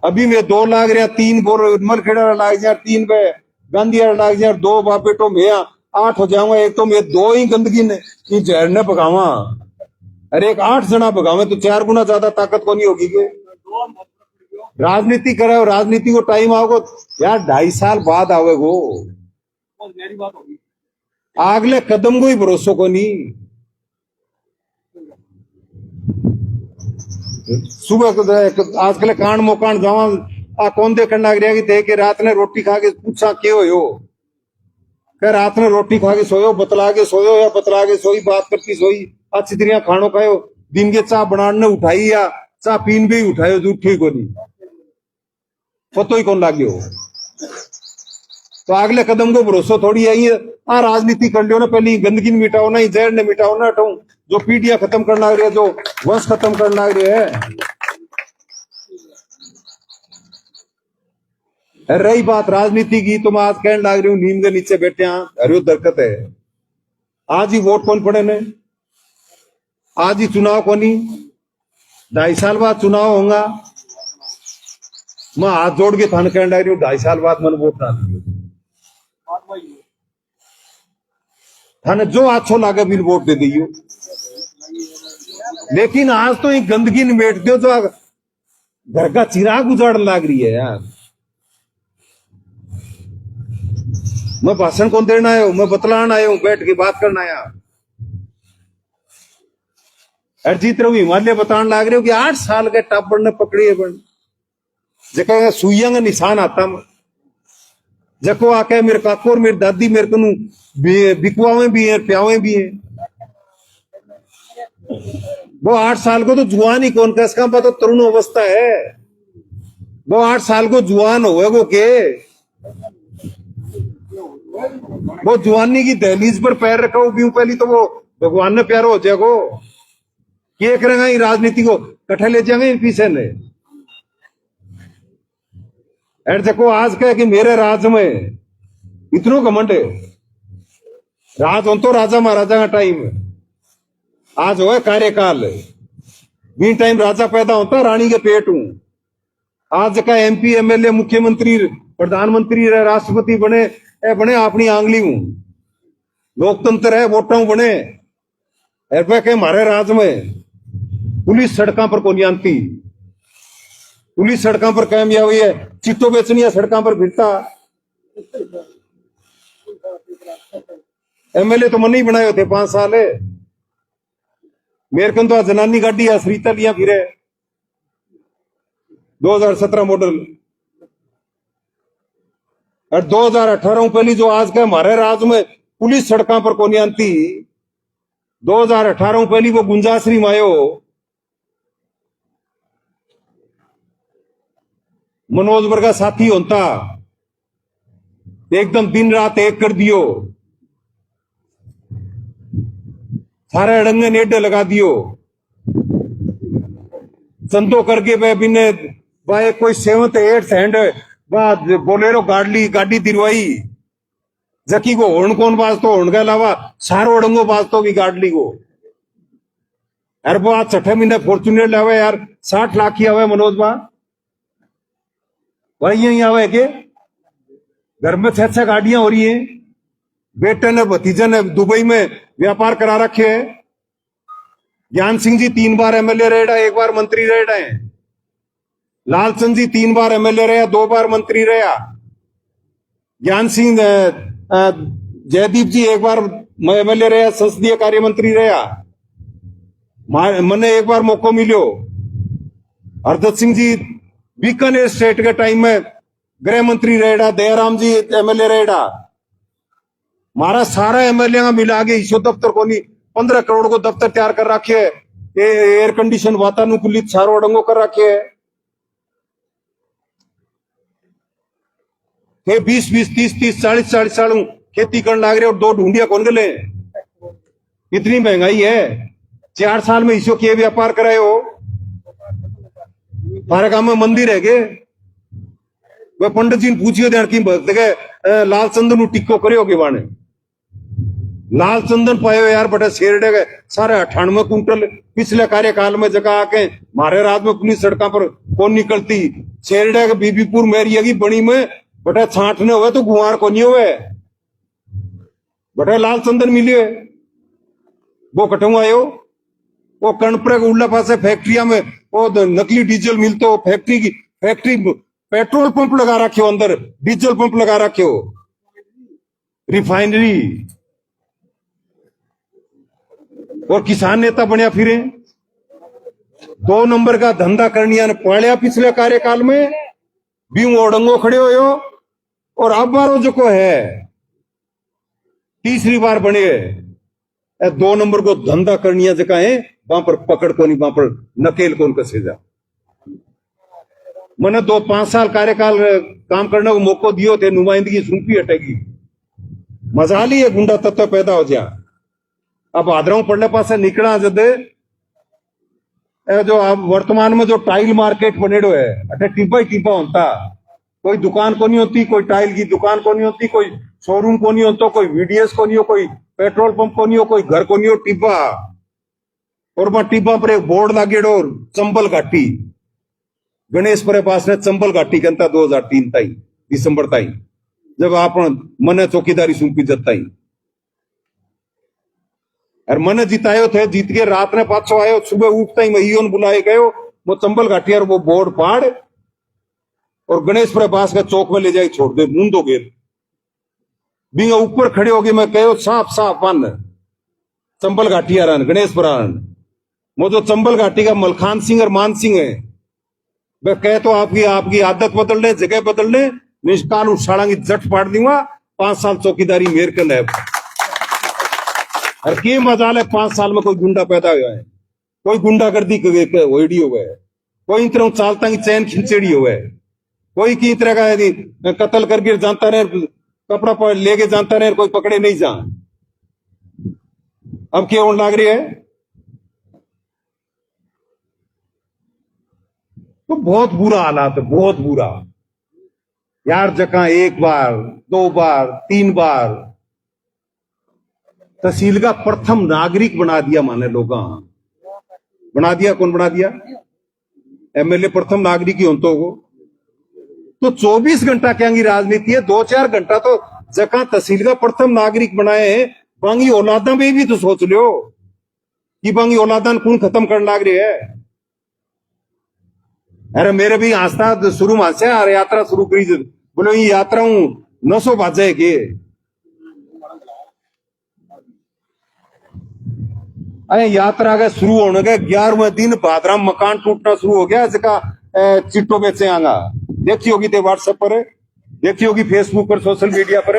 अभी मैं 2 लाग रहा 3 बोर हिमल खेड़ा लाग जाए, 3 पे गांधी लाग जाए, 2 बापे तो मैं 8 हो जाऊंगा। एक तो मैं 2 ही गंदगी ने जहर ने भगावा, अरे एक 8 जना भगावे तो 4 गुना ज्यादा ताकत को नहीं होगी के राजनीति करे। और राजनीति को टाइम आओगे यार 2.5 साल बाद आवेगो, अगले कदम को ही भरोसा को नहीं। सुबह आजकल कांड मोकांड जावा कौन देखने लग रहा कि थे कि रात ने रोटी खा के पूछा के हो क्या रात में रोटी खा के सोयो, बतला के सोयो या बतला के सोई, बात करती सोई, अच्छी तरह खानो खायो, दिन के चाह बनाने उठाई या चाह पीन भी उठायो, जो ठीक हो नहीं। पतो ही कौन लाग्यो। तो अगले कदम को भरोसा थोड़ी है ये राजनीति कर लियो ना, पहले गंदगी ने मिटाओ ना, जहर ने मिटाओ ना, हटाओ जो पीढ़ियां खत्म करना रही है, जो वंश खत्म करना रही है। रही बात राजनीति की, तो मैं आज कहने लग रही हूँ नीम के नीचे बैठे हरियो दरकत है। आज ही वोट कौन पड़े ने, आज ही चुनाव कोनी, 2.5 साल बाद चुनाव होगा। मैं हाथ जोड़ के थाने कहने लग रही हूँ 2.5 साल बाद मन वोट ना दियो, थाने जो अच्छो लागे बिल वोट दे दियो। लेकिन आज तो ये गंदगी निमेट दो, जो घर का चिराग उजाड़ लग रही है यार। मैं भाषण कौन देना आया हूं, मैं बतलाना आया हूं, बैठ के बात करना आया। अरजीत रहो हिमालय बताने लग रहे हो कि 8 साल के टाबर ने पकड़ी है बन जगह सुइया का निशान आता मैं जको आके मेरे काको और मेरी दादी मेरे को बिकवावे भी है, प्यावे भी है। वो 8 साल को तो जुआन ही कौन का, इसका तो तरुण अवस्था है। वो 8 साल को जुआन हो वो के, वो जुआनी की दहलीज पर पैर रखा हो भी पहली तो वो भगवान ने प्यारो हो जाएगो। क्या करेंगे ये राजनीति को कट्ठे ले जाएंगे इन पीछे ने। और देखो आज कह कि मेरे राज में इतनो घमंड है, राज हो तो राजा महाराजा का टाइम है, आज हो कार्यकाल है। बी टाइम राजा पैदा होता रानी के पेट हूं। आज का MP MLA मुख्यमंत्री प्रधानमंत्री राष्ट्रपति बने बने अपनी आंगली हूं। लोकतंत्र है, वोटों बने ऐसे के हमारे राज में पुलिस सड़कों पर कोनी आती, पुलिस सड़कों पर कामयाब हुई है, चिट्टो बेचनिया सड़कों पर फिरता। MLA तो मन ही बनाए होते 5 साल है। मेरे को तो जनानी गाड़ी है सरिता लिया फिरे 2017 मॉडल, और 2018 पहली जो आज का हमारे राज्य में पुलिस सड़कों पर कोनी आती, 2018 पहली वो गुंजाश्री मायो मनोज वर्गा साथी होता, एकदम दिन रात एक कर दियो, सारे अड़ंगे नेडे लगा दियो, चंदो करके वे बिने भाई कोई 7th 8th हैंड बाद बोलेरो गाड़ी दिलवाई, जकी को होर्न कौन बाज तो होर्न के अलावा सारो अड़ंगो बाज तो भी गाड़ी को। अरे वो आज 6 महीने फॉर्चुनर लावे यार, 60 लाख की आवे मनोज बा वही यही आवे के घर में 6 गाड़ियां हो रही हैं। बेटे ने भतीजे ने दुबई में व्यापार करा रखे है। ज्ञान सिंह जी 3 बार MLA रहे, 1 बार मंत्री रहे हैं। लालचंद जी 3 बार MLA रहा, 2 बार मंत्री रहा। ज्ञान सिंह जयदीप जी 1 बार MLA रहा, संसदीय कार्य मंत्री रहा। मने 1 बार मौका मिलो। हरदत्त सिंह जी बीकानेर स्टेट के टाइम में गृह मंत्री रहेगा। दयाराम जी MLA रहेगा। हमारा सारा MLA का मिला के ईशो दफ्तर को नहीं 15 करोड़ को दफ्तर तैयार कर रखे है, एयर कंडीशन वातानुकूलित सारो अड़ंगो कर रखे है। 20-20 30-30 40-40 साल खेती करने लग रहे और 2 ढूंढिया कौन गले। इतनी महंगाई है, 4 साल में ईशो के व्यापार कराए हो। हमारे गांव में मंदिर है के वह पंडित जी ने पूछियो ध्यान की भक्त के लाल चंदन टिक्को करियो के बाने लाल चंदन पायो यार बटे शेरडे के सारे 98 कुंटल पिछले कार्यकाल में जगह आके हमारे रात में पुलिस सड़कों पर कौन निकलती। शेरडे के बीबीपुर मेरिया की बनी में बटे छांटने हुए तो गुआर को नहीं हुए बटे लाल चंदन मिले वो कटू आयो। वो कर्णपुर के उल्ला पासे फैक्ट्रिया में वो नकली डीजल मिलते हो। फैक्ट्री पेट्रोल पंप लगा रखे हो, अंदर डीजल पंप लगा रखे हो, रिफाइनरी। और किसान नेता बनया फिरे 2 नंबर का धंधा करनिया ने पालिया पिछले कार्यकाल में भी ओडंगो खड़े हो। और अब बारो जो को है तीसरी बार बने 2 नंबर को धंधा करनिया जगह है वहां पर पकड़ को नहीं, वहां पर नकेल कौन कसे जा। मैंने 2-5 साल कार्यकाल काम करने को मौका दियो थे, नुमाइंदगी सुनपी हटेगी, मजा ली है गुंडा तत्व पैदा हो जा। अब आदराओं पड़ने पास निकला जद जो अब वर्तमान में जो टाइल मार्केट बनेड़ो है, अटे टिब्बा ही टिब्बा होता, कोई दुकान को नहीं होती, कोई टाइल की दुकान को नहीं होती, कोई शोरूम को नहीं होता, कोई वीडीएस को नहीं हो, कोई पेट्रोल पंप को नहीं हो, कोई घर को नहीं हो, टिब्बा। और वहां टिब्बा पर एक बोर्ड लागेड़ो, चंबल घाटी, गणेश पर पास ने चंबल घाटी कहता 2003 ताई दिसंबर ताई, जब आप मन चौकीदारी सुनपी जताई और मन जितायो थे, जीत के रात ने पाछो आयो, सुबह उठता ही मैं बुलाए गयो, वो चंबल घाटी और वो बोर्ड पाड़ और गणेश प्रभास का चौक में ले जाए छोड़ दे, मुंडो गेर बींगा ऊपर खड़े हो गए। मैं कहो साफ साफ बन चंबल घाटी आरान गणेश पुराण, वो जो चंबल घाटी का मलखान सिंह और मान सिंह है, मैं कह तो आपकी आदत बदलने, जगह बदलने, निष्कान उछाड़ांगी, जट पाड़ दूंगा, 5 साल चौकीदारी मेर कर है। और के मजाल है 5 साल में कोई गुंडा पैदा हुआ है, कोई गुंडागर्दी होड़ी हुआ है, कोई इन तरह चालता की चैन खिंचेड़ी हुआ है, कोई की तरह का कत्ल करके जानता रहे, कपड़ा लेके जानता रहे, कोई पकड़े नहीं जा। अब क्या होने लग रही है? तो बहुत बुरा हालात है, बहुत बुरा यार। जका 1 बार 2 बार 3 बार तहसील का प्रथम नागरिक बना दिया, माने लोग बना दिया। कौन बना दिया? एमएलए प्रथम नागरिक ही होता हो तो 24 घंटा क्या राजनीति है, 2-4 घंटा तो जका तहसील का प्रथम नागरिक बनाए हैं, बांगी औलादा में भी तो सोच लो कि बांगी औलादा कौन खत्म करने लग रही है। अरे मेरे भी आस्था शुरू में से अरे यात्रा शुरू करी, बोलो ये यात्रा हूं नसो बाजे के अरे यात्रा का शुरू होने के 11वें दिन भादरा मकान टूटना शुरू हो गया, इसका चिट्टो बेचे आगा, देखी होगी ते व्हाट्सएप पर, देखी होगी फेसबुक पर, सोशल मीडिया पर,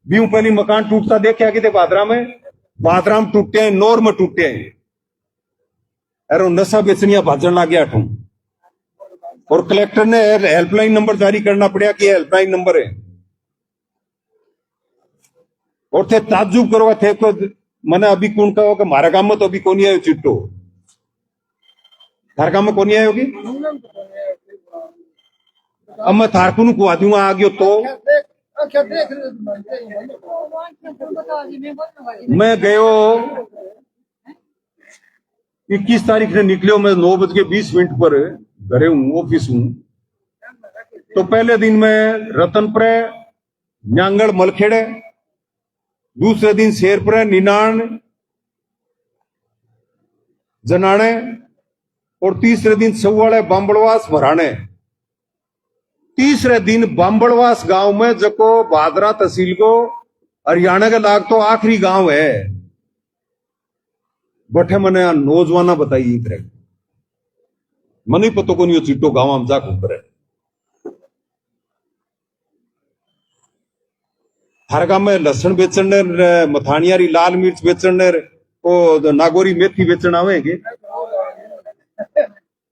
बीऊ पहली मकान टूटता देखा कि भादरा में टूटे हैं, नौर में टूटे हैं। अरे नशा बेचनिया भाजन ला गया ठू, और कलेक्टर ने हेल्पलाइन नंबर जारी करना पड़ा कि हेल्पलाइन नंबर है, और थे ताज्जुब करवा थे तो मैंने अभी कौन कहो कि हमारे गांव में तो अभी कौन आयो चिट्टो, थार गांव में कौन आई होगी? अब मैं थारकुन को आ दूंगा आ गयो तो मैं गयो 21 तारीख ने निकलो, मैं 9:20 पर घरे हूं, ऑफिस हूं। तो पहले दिन में रतनपुर, न्यांगड़, मलखेड़े, दूसरे दिन शेरपुर, निनाण, जनाने, और तीसरे दिन सौवाड़े, बांबड़वास, भराने। तीसरे दिन बांबड़वास गांव में जको भादरा तहसील को हरियाणा का लाग तो आखिरी गांव है, बठे मैंने नौजवाना बताई तरह मन ही पतो को नहीं चिट्टो गांव हम जाक ऊपर है। हर गांव में लहसुन बेचने, मथानियारी लाल मिर्च बेचने, ओ नागौरी मेथी बेचना आवेंगे,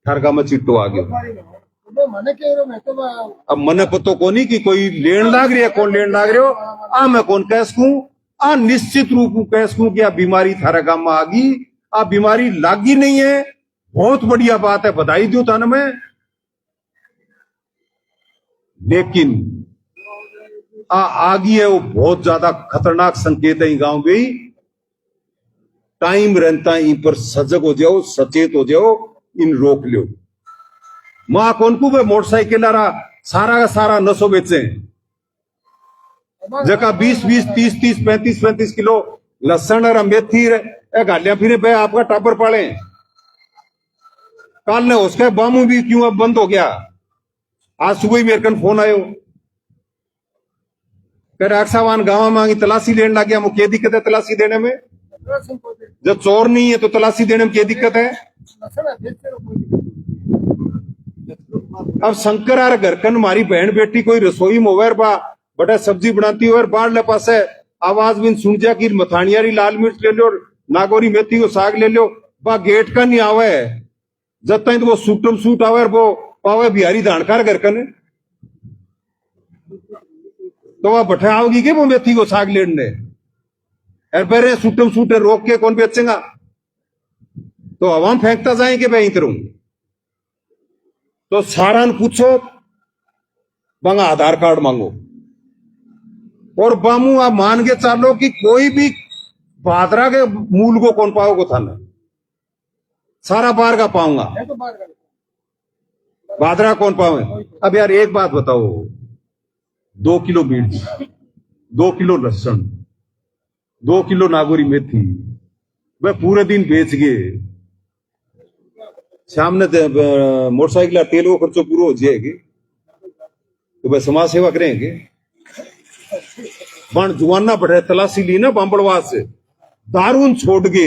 हर गांव में चिट्टो आ गया। अब मने पतो को नहीं कि कोई लेन लाग रही है, कौन लेन लाग रहे हो, आ मैं कौन कह सकूं, आ निश्चित रूप कह सकूं कि आ बीमारी थारा गांव में आ गई, आ बीमारी लागी नहीं है, बहुत बढ़िया बात है, बधाई दू थाने में। लेकिन आ गई है, वो बहुत ज्यादा खतरनाक संकेत है गांव में। टाइम रहता इन पर सजग हो जाओ, सचेत हो जाओ, इन रोक लो। मां कौन को मोटरसाइकिल सारा का सारा नशो बेचे, जगह 20-20, 30-30, 35-35 किलो लहसुन और मेथी गालियां फिरे पे आपका टापर पाले। काल ने उसके बामू भी क्यों अब बंद हो गया। आज सुबह ही मेरे कन फोन आयो, अक्सावान गांव मांगी तलाशी लेने लग गया। क्या दिक्कत है तलाशी देने में? जब चोर नहीं है तो तलाशी देने में क्या दिक्कत है? अब शंकर आर घरकन हमारी बहन बेटी कोई रसोई में होवे बा बड़ा सब्जी बनाती हो, बाढ़ ले पास है आवाज भी सुन जा कि मथानियारी लाल मिर्च ले लो, नागौरी मेथी को साग ले लो, बा गेट का नहीं आवे, जब तक तो वो सूटम सूट आवे वो पावे बिहारी धानकार घर कन तो वह बैठे आओगी कि वो मेथी को साग लेने और पहले सूटम सूटे रोक के कौन बेचेगा तो अवाम फेंकता जाएंगे मैं इतरूं तो सारा न पूछो बंगा आधार कार्ड मांगो और बामू आप मान के चालो कि कोई भी भादरा के मूल को कौन पाओगे थाना सारा बार का पाऊंगा भादरा कौन पाओगे अब यार एक बात बताओ 2 किलो मिर्च 2 किलो लहसुन 2 किलो नागौरी मेथी वह पूरे दिन बेच गए शाम ने मोटरसाइकिल तेल को खर्चो पूरा हो जाएगी तो वह समाज सेवा करेंगे बन जुआना बढ़े तलाशी ली ना बांबड़वास से दारून छोड़ के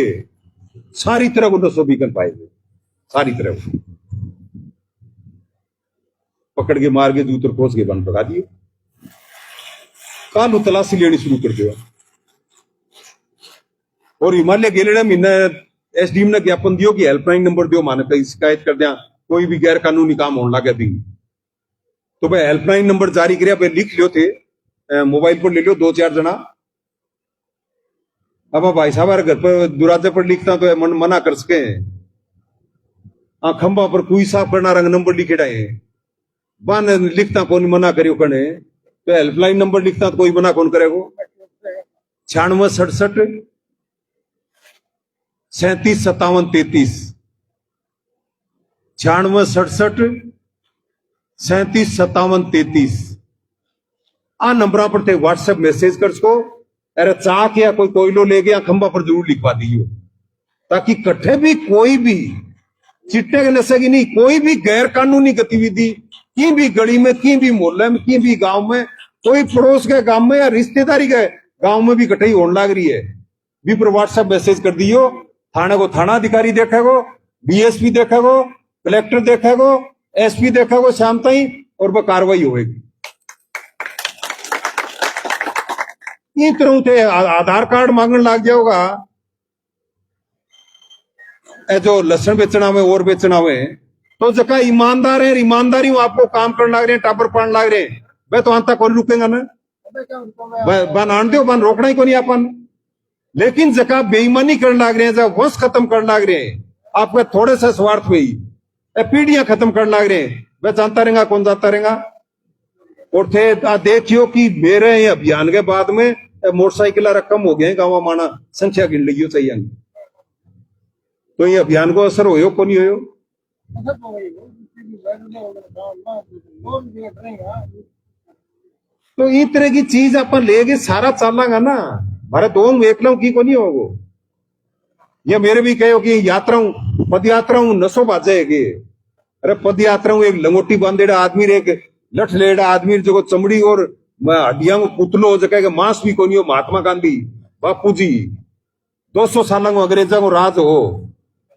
सारी तरह को नशो बीकन पाएंगे सारी तरह को पकड़ के मार के जूतर खोस के बन पका दिए कालू तलाशी लेनी शुरू कर दिया और हिमालय गेले महीना एसडीएम ने ज्ञापन दियो कि हेल्पलाइन नंबर दियो माने कहीं शिकायत कर दिया कोई भी गैर कानूनी काम होने लगे दी तो भाई हेल्पलाइन नंबर जारी कर लिख लियो थे मोबाइल पर ले लो 2-4 जना अब भाई साहब घर पर दुराजे पर लिखता तो मना कर सके खंबा पर कोई साफ करना रंग नंबर लिखे डाए बन लिखता कौन मना करियो करने तो हेल्पलाइन नंबर लिखता तो कोई मना कौन करेगो 96 67 37 33 96 67 57 33 आ नंबर पर थे व्हाट्सएप मैसेज कर सको अरे चाक या कोई कोयलो ले गया खंबा पर जरूर लिखवा दियो ताकि कट्ठे भी कोई भी चिट्टे के नशे की नहीं कोई भी गैर कानूनी गतिविधि की भी गली में की भी मोहल्ले में की भी गांव में कोई पड़ोस के गांव में या रिश्तेदारी के गांव में भी कटाई होने लग रही है भी पर व्हाट्सएप मैसेज कर दियो थाने को थाना अधिकारी देखेगो डीएसपी देखेगो कलेक्टर देखेगो एसपी देखेगो शाम ताई और वह कार्रवाई होगी ये तरह थे आधार कार्ड मांगने लग जाओगा जो लहसुन बेचना हुए और बेचना हुए तो जगह ईमानदार है ईमानदारी आपको काम करने लग रहे हैं टापर पड़ने लग रहे हैं वह तो अंत कौन रुकेगा ना बन आन दो बन रोकना ही को नहीं अपन लेकिन जगह बेईमानी करने लग रहे हैं जब वंश खत्म करने लग रहे हैं आपका थोड़े से स्वार्थ हुई पीढ़ियां खत्म करने लग रहे हैं वह जानता रहेगा कौन जानता रहेगा और थे देखियो कि मेरे अभियान के बाद में मोटरसाइकिल कम हो गए गाँव माना संख्या गिन ली चाहिए तो ये अभियान को असर हो को नहीं हो तो इस तरह की चीज अपन लेके सारा चलांगा ना भारत दोनों एकलव की को नहीं होगो ये मेरे भी कहो कि यात्राओं पद यात्राओं नशो बाजेगी अरे पद यात्राओं एक लंगोटी बांधेड़ा आदमी एक लठ लेड़ा आदमी जो चमड़ी और हड्डियां को पुतलो हो जगह मांस भी को नहीं हो महात्मा गांधी बापू जी 200 साल को अंग्रेजा को राज हो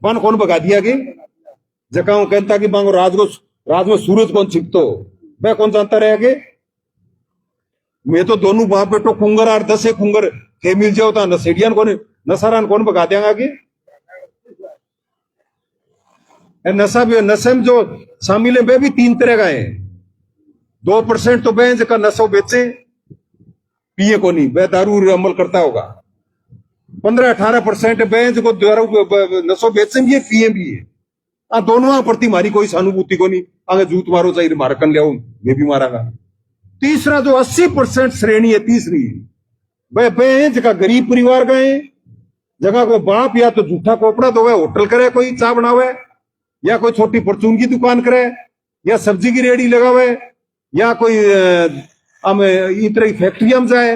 बन कौन भगा दिया कि जगह कहता कि बांगो राज में सूरज कौन छिपतो मैं कौन जानता रहेगा मैं तो दोनों बाप बेटो कुंगर और 10 कुंगर थे मिल जाओ तो नशेड़ियन कौन नशारान कौन भगा देगा कि नशे में जो शामिल है वे भी 3 तरह का है 2% तो बेंच का नशो बेचे पिए को नहीं वह दारू अमल करता होगा 15-18% बेंच को दारू नशो बेचे भी है पिए भी है दोनों प्रति मारी कोई सहानुभूति को नहीं आगे जूत मारो चाहिए मारकन ले मैं भी मारागा तीसरा जो 80% श्रेणी है तीसरी वह बेंच का गरीब परिवार का है जगह को बाप या तो जूठा कोपड़ा तो वह होटल करे कोई चाय बनावे या कोई छोटी परचून की दुकान करे या सब्जी की रेडी लगावे या कोई इतनी फैक्ट्रिया में जाए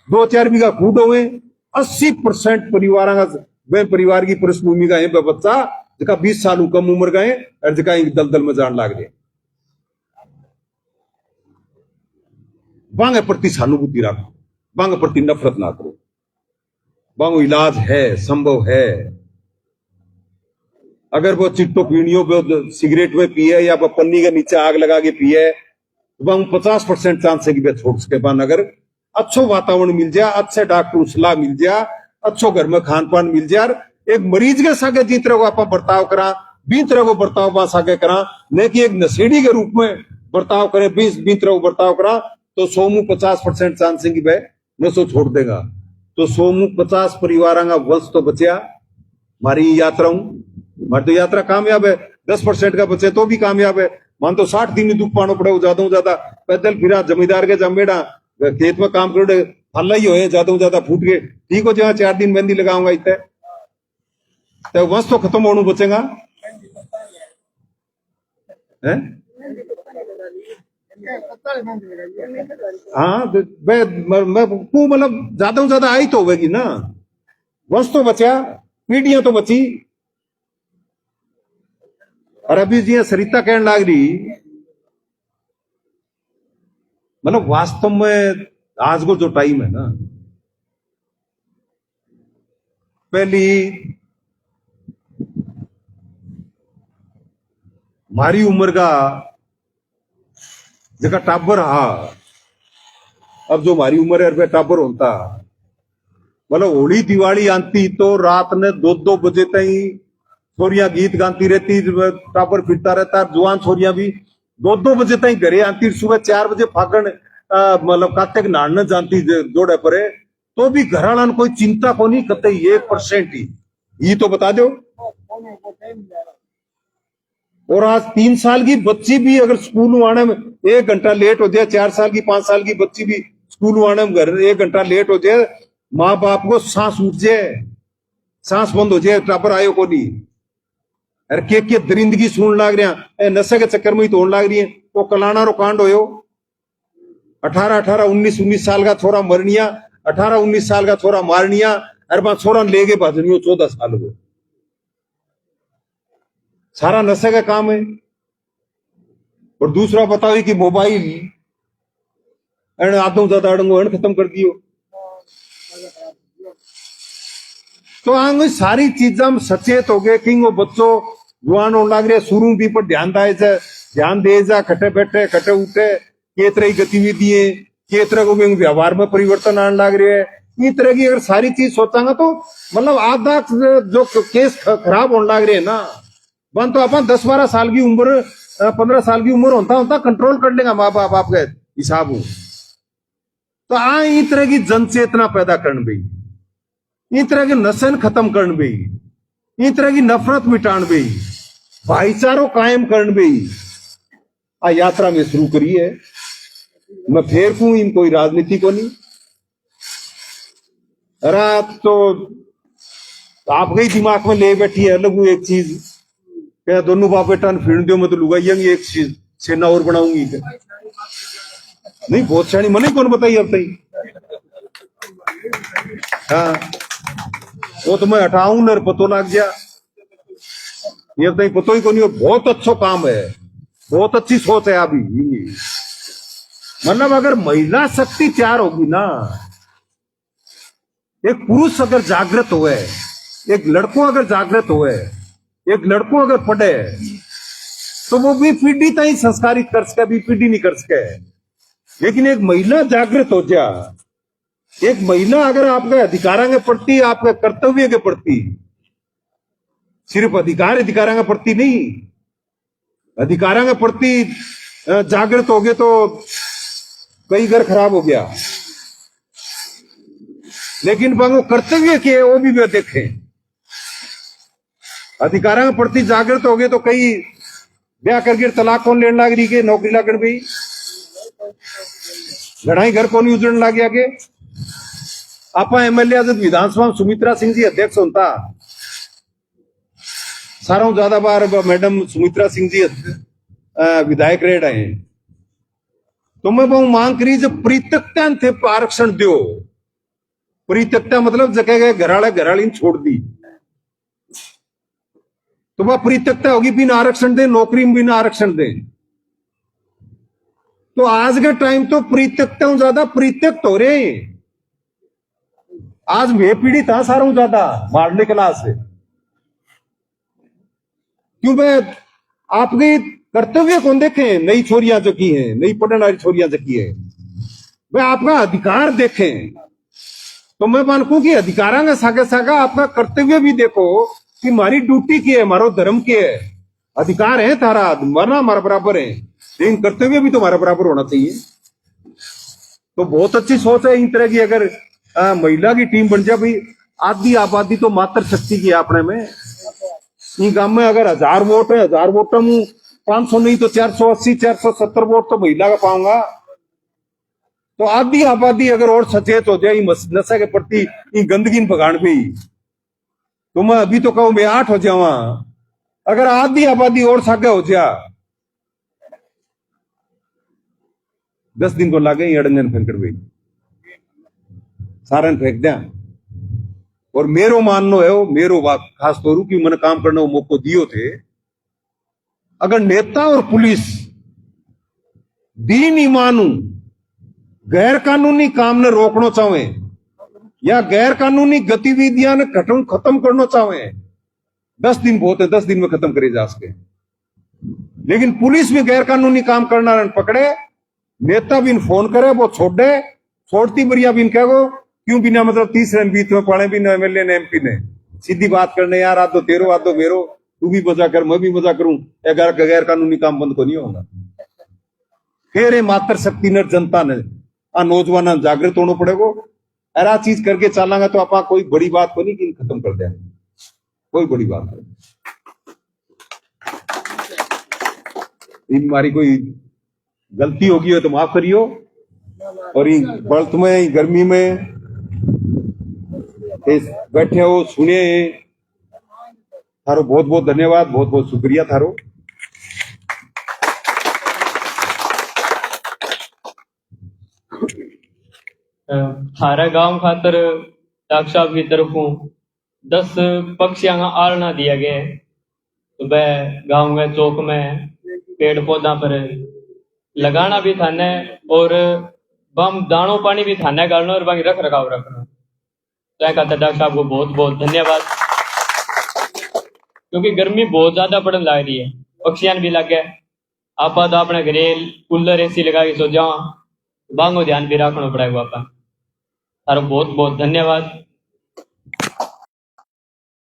2-4 बीघा खूट हो 80% परिवार का परिवार की पृष्ठभूमि का है बच्चा जगह 20 साल कम उम्र का है और जगह दलदल में जान लग रहे बांगे प्रति सहानुभूति रखो बांगे प्रति नफरत ना करो बांगो इलाज है संभव है अगर वो चिट्टो पीढ़ियों पे सिगरेट में पिए या वो पन्नी के नीचे आग लगा के पिए तो 50% चांस है कि वह छोड़ सके पान अगर अच्छो वातावरण मिल जाए अच्छे डॉक्टर सलाह मिल जाए अच्छो घर में खान पान मिल जाए एक मरीज के साथ जिस तरह को आप बर्ताव करा बीस तरह को बर्ताव पास आगे करा, न कि एक नशेड़ी के रूप में बर्ताव करे, बीस तरह को बर्ताव करा तो 100% चांस है कि वह नशो छोड़ देगा। तो 150 परिवार का वंश तो बचा हमारी यात्रा, हमारी तो यात्रा कामयाब है। 10% का बचे तो भी कामयाब है। मान तो 60 दिन दुख पानो पड़े, ज्यादा पैदल फिरा, जमींदार के जमेड़ा खेत में काम करो, हल्ला ही हो ज्यादा फूट गए, ठीक हो जहाँ 4 दिन मेहंदी लगाऊंगा इतने तो वंश तो खत्म होने बचेगा है? हाँ मैं मतलब ज्यादा आई तो होगी ना, वंश तो बचा, पीढ़ियां तो बची। और अभी जी सरिता कहने लग रही, मतलब वास्तव में आज को जो टाइम है ना, पहली हमारी उम्र का जगह टाबर रहा, अब जो हमारी उम्र है टाबर होता, मतलब होली दिवाली आती तो रात ने 2-2 बजे तक छोरियां गीत गाती रहती, टाबर फिरता रहता, जवान छोरियां भी 2-2 बजे तक घरे आती, सुबह 4 बजे फागण मतलब काते नहाने जानती जोड़े परे, तो भी घर वाला कोई चिंता को नहीं करते 1% ही, ये तो बता दो। और आज 3 साल की बच्ची भी अगर स्कूल आने में 1 घंटा लेट हो जाए, 4 साल की 5 साल की बच्ची भी स्कूल आने में घर 1 घंटा लेट हो जाए, माँ बाप को सांस उठ जाए, सांस बंद हो जाए, टापर आयो को नहीं। अरे के दरिंदगी सुन लाग रहा, नशे के चक्कर में ही तोड़ लाग रही है। वो कलाना रो कांड होयो, 18-18, 19-19 साल का छोरा मरनिया, 18-19 साल का छोरा मारनिया, अरे छोरा ले गए भाजनियो 14 साल को, सारा नशे का काम है। और दूसरा बताओ कि मोबाइल आदों ज्यादा अड़ंगो खत्म कर दियो, तो आंग सारी चीजा में सचेत हो गए कि वो बच्चों जुआन होने लग रहे, शुरू भी पर ध्यान दे जा, खटे बैठे खटे उठे, के तरह की गतिविधि है, के तरह को व्यवहार में परिवर्तन आने लग रहे है। इस तरह की अगर सारी चीज सोचांगा तो मतलब आधा जो केस खराब होने लग रहे है ना, बन तो अपन 10-12 साल की उम्र, 15 साल की उम्र होता कंट्रोल कर लेगा माँ बाप आपके हिसाब हो। तो इस तरह की जन चेतना पैदा करने भाई, इस तरह के नशन खत्म करने भाई, इस तरह की नफरत मिटान भाई, भाईचारो कायम करने भाई, आ यात्रा में शुरू करी है। मैं फेर कहूं इन कोई राजनीति को नहीं, अरे तो आप गई दिमाग में ले बैठी है अलग एक चीज, क्या दोनों बाप बेटा फिर दो, मैं तो लुगाइयांगी एक चीज सेना और बनाऊंगी नहीं, बहुत शानी मने कौन बताइए अब तक। हाँ वो तो मैं हटाऊं न पतो लग गया, ये अब तक पतो ही को नहीं। बहुत अच्छा काम है, बहुत अच्छी सोच है अभी। मतलब अगर महिला शक्ति तैयार होगी ना, एक पुरुष अगर जागृत हुए, एक लड़कों अगर जागृत हुए, एक लड़कों अगर पढ़े, तो वो भी पीढ़ी तक संस्कारित कर सके, भी पीढ़ी नहीं कर सके। लेकिन एक महिला जागृत हो जा, एक महिला अगर आपके अधिकारों के प्रति, आपके कर्तव्य के प्रति, सिर्फ अधिकारों के प्रति नहीं, अधिकारों के प्रति जागृत हो गए तो कई घर खराब हो गया। लेकिन वो कर्तव्य के वो भी वे देखें, अधिकारों के प्रति जागृत हो गए तो कई ब्याह करके तलाक कौन लेने लग रही के, नौकरी लगन भी लड़ाई घर कौन उजड़ने लग गया के। आप एमएलए विधानसभा में सुमित्रा सिंह जी अध्यक्ष होता, सारा ज्यादा बार मैडम सुमित्रा सिंह जी विधायक रह रहे हैं, तो मैं बहुत मांग करी जब परित्यक्ता थे आरक्षण दो। परित्यक्ता मतलब जगह गए घराली छोड़ दी, तो वह परित्यक्ता होगी, बिना आरक्षण दे, नौकरी में बिना आरक्षण दे। तो आज के टाइम तो परित्यक्ता ज्यादा परित्यक्त हो रहे हैं। आज मैं पीड़ित था सारा ज्यादा मारने क्लास से, क्यों मैं आपके कर्तव्य कौन देखें, नई छोरियां जकी हैं, नई पढ़ने वाली छोरियां जकी है, वह आपका अधिकार देखें। तो मैं मानू कि अधिकारा का सागे सागा आपका कर्तव्य भी देखो कि हमारी ड्यूटी की है, हमारा धर्म क्या है। अधिकार है तारा, मरना हमारा बराबर है, लेकिन कर्तव्य भी तुम्हारा बराबर होना चाहिए। तो बहुत अच्छी सोच है इन तरह की। अगर महिला की टीम बन जाए भाई, आधी आबादी तो मात्र शक्ति की है अपने में। इन गांव में अगर 1000 वोट है, 1000 वोट में 500 नहीं तो 480 470 वोट तो महिला का पाऊंगा। तो आधी आबादी अगर और सचेत हो जाए नशा के प्रति, इन गंदगी भगान पे, तो मैं अभी तो कहूं मैं 8 हो जावा। अगर आधी आबादी और सागे हो जा, 10 दिन को लागे अड़ंगन फेंकर भाई सारन फेंक दिया। और मेरो माननो है, मेरो बात खास तौर की मैंने काम करने को मौको दियो थे। अगर नेता और पुलिस दीन ईमान गैर कानूनी काम ने रोकना चाहे या गैर कानूनी गतिविधियां ने खत्म करना चाहे, 10 दिन बहुत है, 10 दिन में खत्म करे जा सके। लेकिन पुलिस भी गैर कानूनी काम करना पकड़े, नेता भी फोन करे वो छोड़े, छोड़ती बढ़िया भी कहो क्यों बिना मतलब 30 रन बीच में पड़े भी न एमएलए ने एमपी ने सीधी बात करने, यार आ तो तेरो आ तो मेरो, तू भी मजा कर मैं भी मजा करूं, अगर गैर कानूनी काम बंद को नहीं होगा। फिर ये मात्र शक्ति ने जनता ने नौजवान जागृत होना पड़ेगा। अरे आ चीज करके चलांगा तो आप कोई बड़ी बात को नहीं कि खत्म कर दें, कोई बड़ी बात नहीं। हमारी कोई गलती होगी हो तो माफ करियो। और बर्थ में गर्मी में बैठे हो सुने, थारो बहुत बहुत धन्यवाद, बहुत बहुत शुक्रिया थारो। थारा गांव खातर डॉक्टर साहब की तरफों 10 पक्षियों का आलना दिया गया है। तो वह गांव के चौक में पेड़ पौधा पर लगाना भी थाने और बम दानों पानी भी थाने डालना और बाकी रख रखाव रखना। तो कहता डॉक्टर साहब को बहुत बहुत धन्यवाद, क्योंकि गर्मी बहुत ज्यादा पड़ने लग रही है, पक्षियां भी लग गए। आप तो अपने घरे कूलर एसी लगा के सो जाओ, बांगो ध्यान भी रखना पड़ेगा। आपका बहुत बहुत धन्यवाद।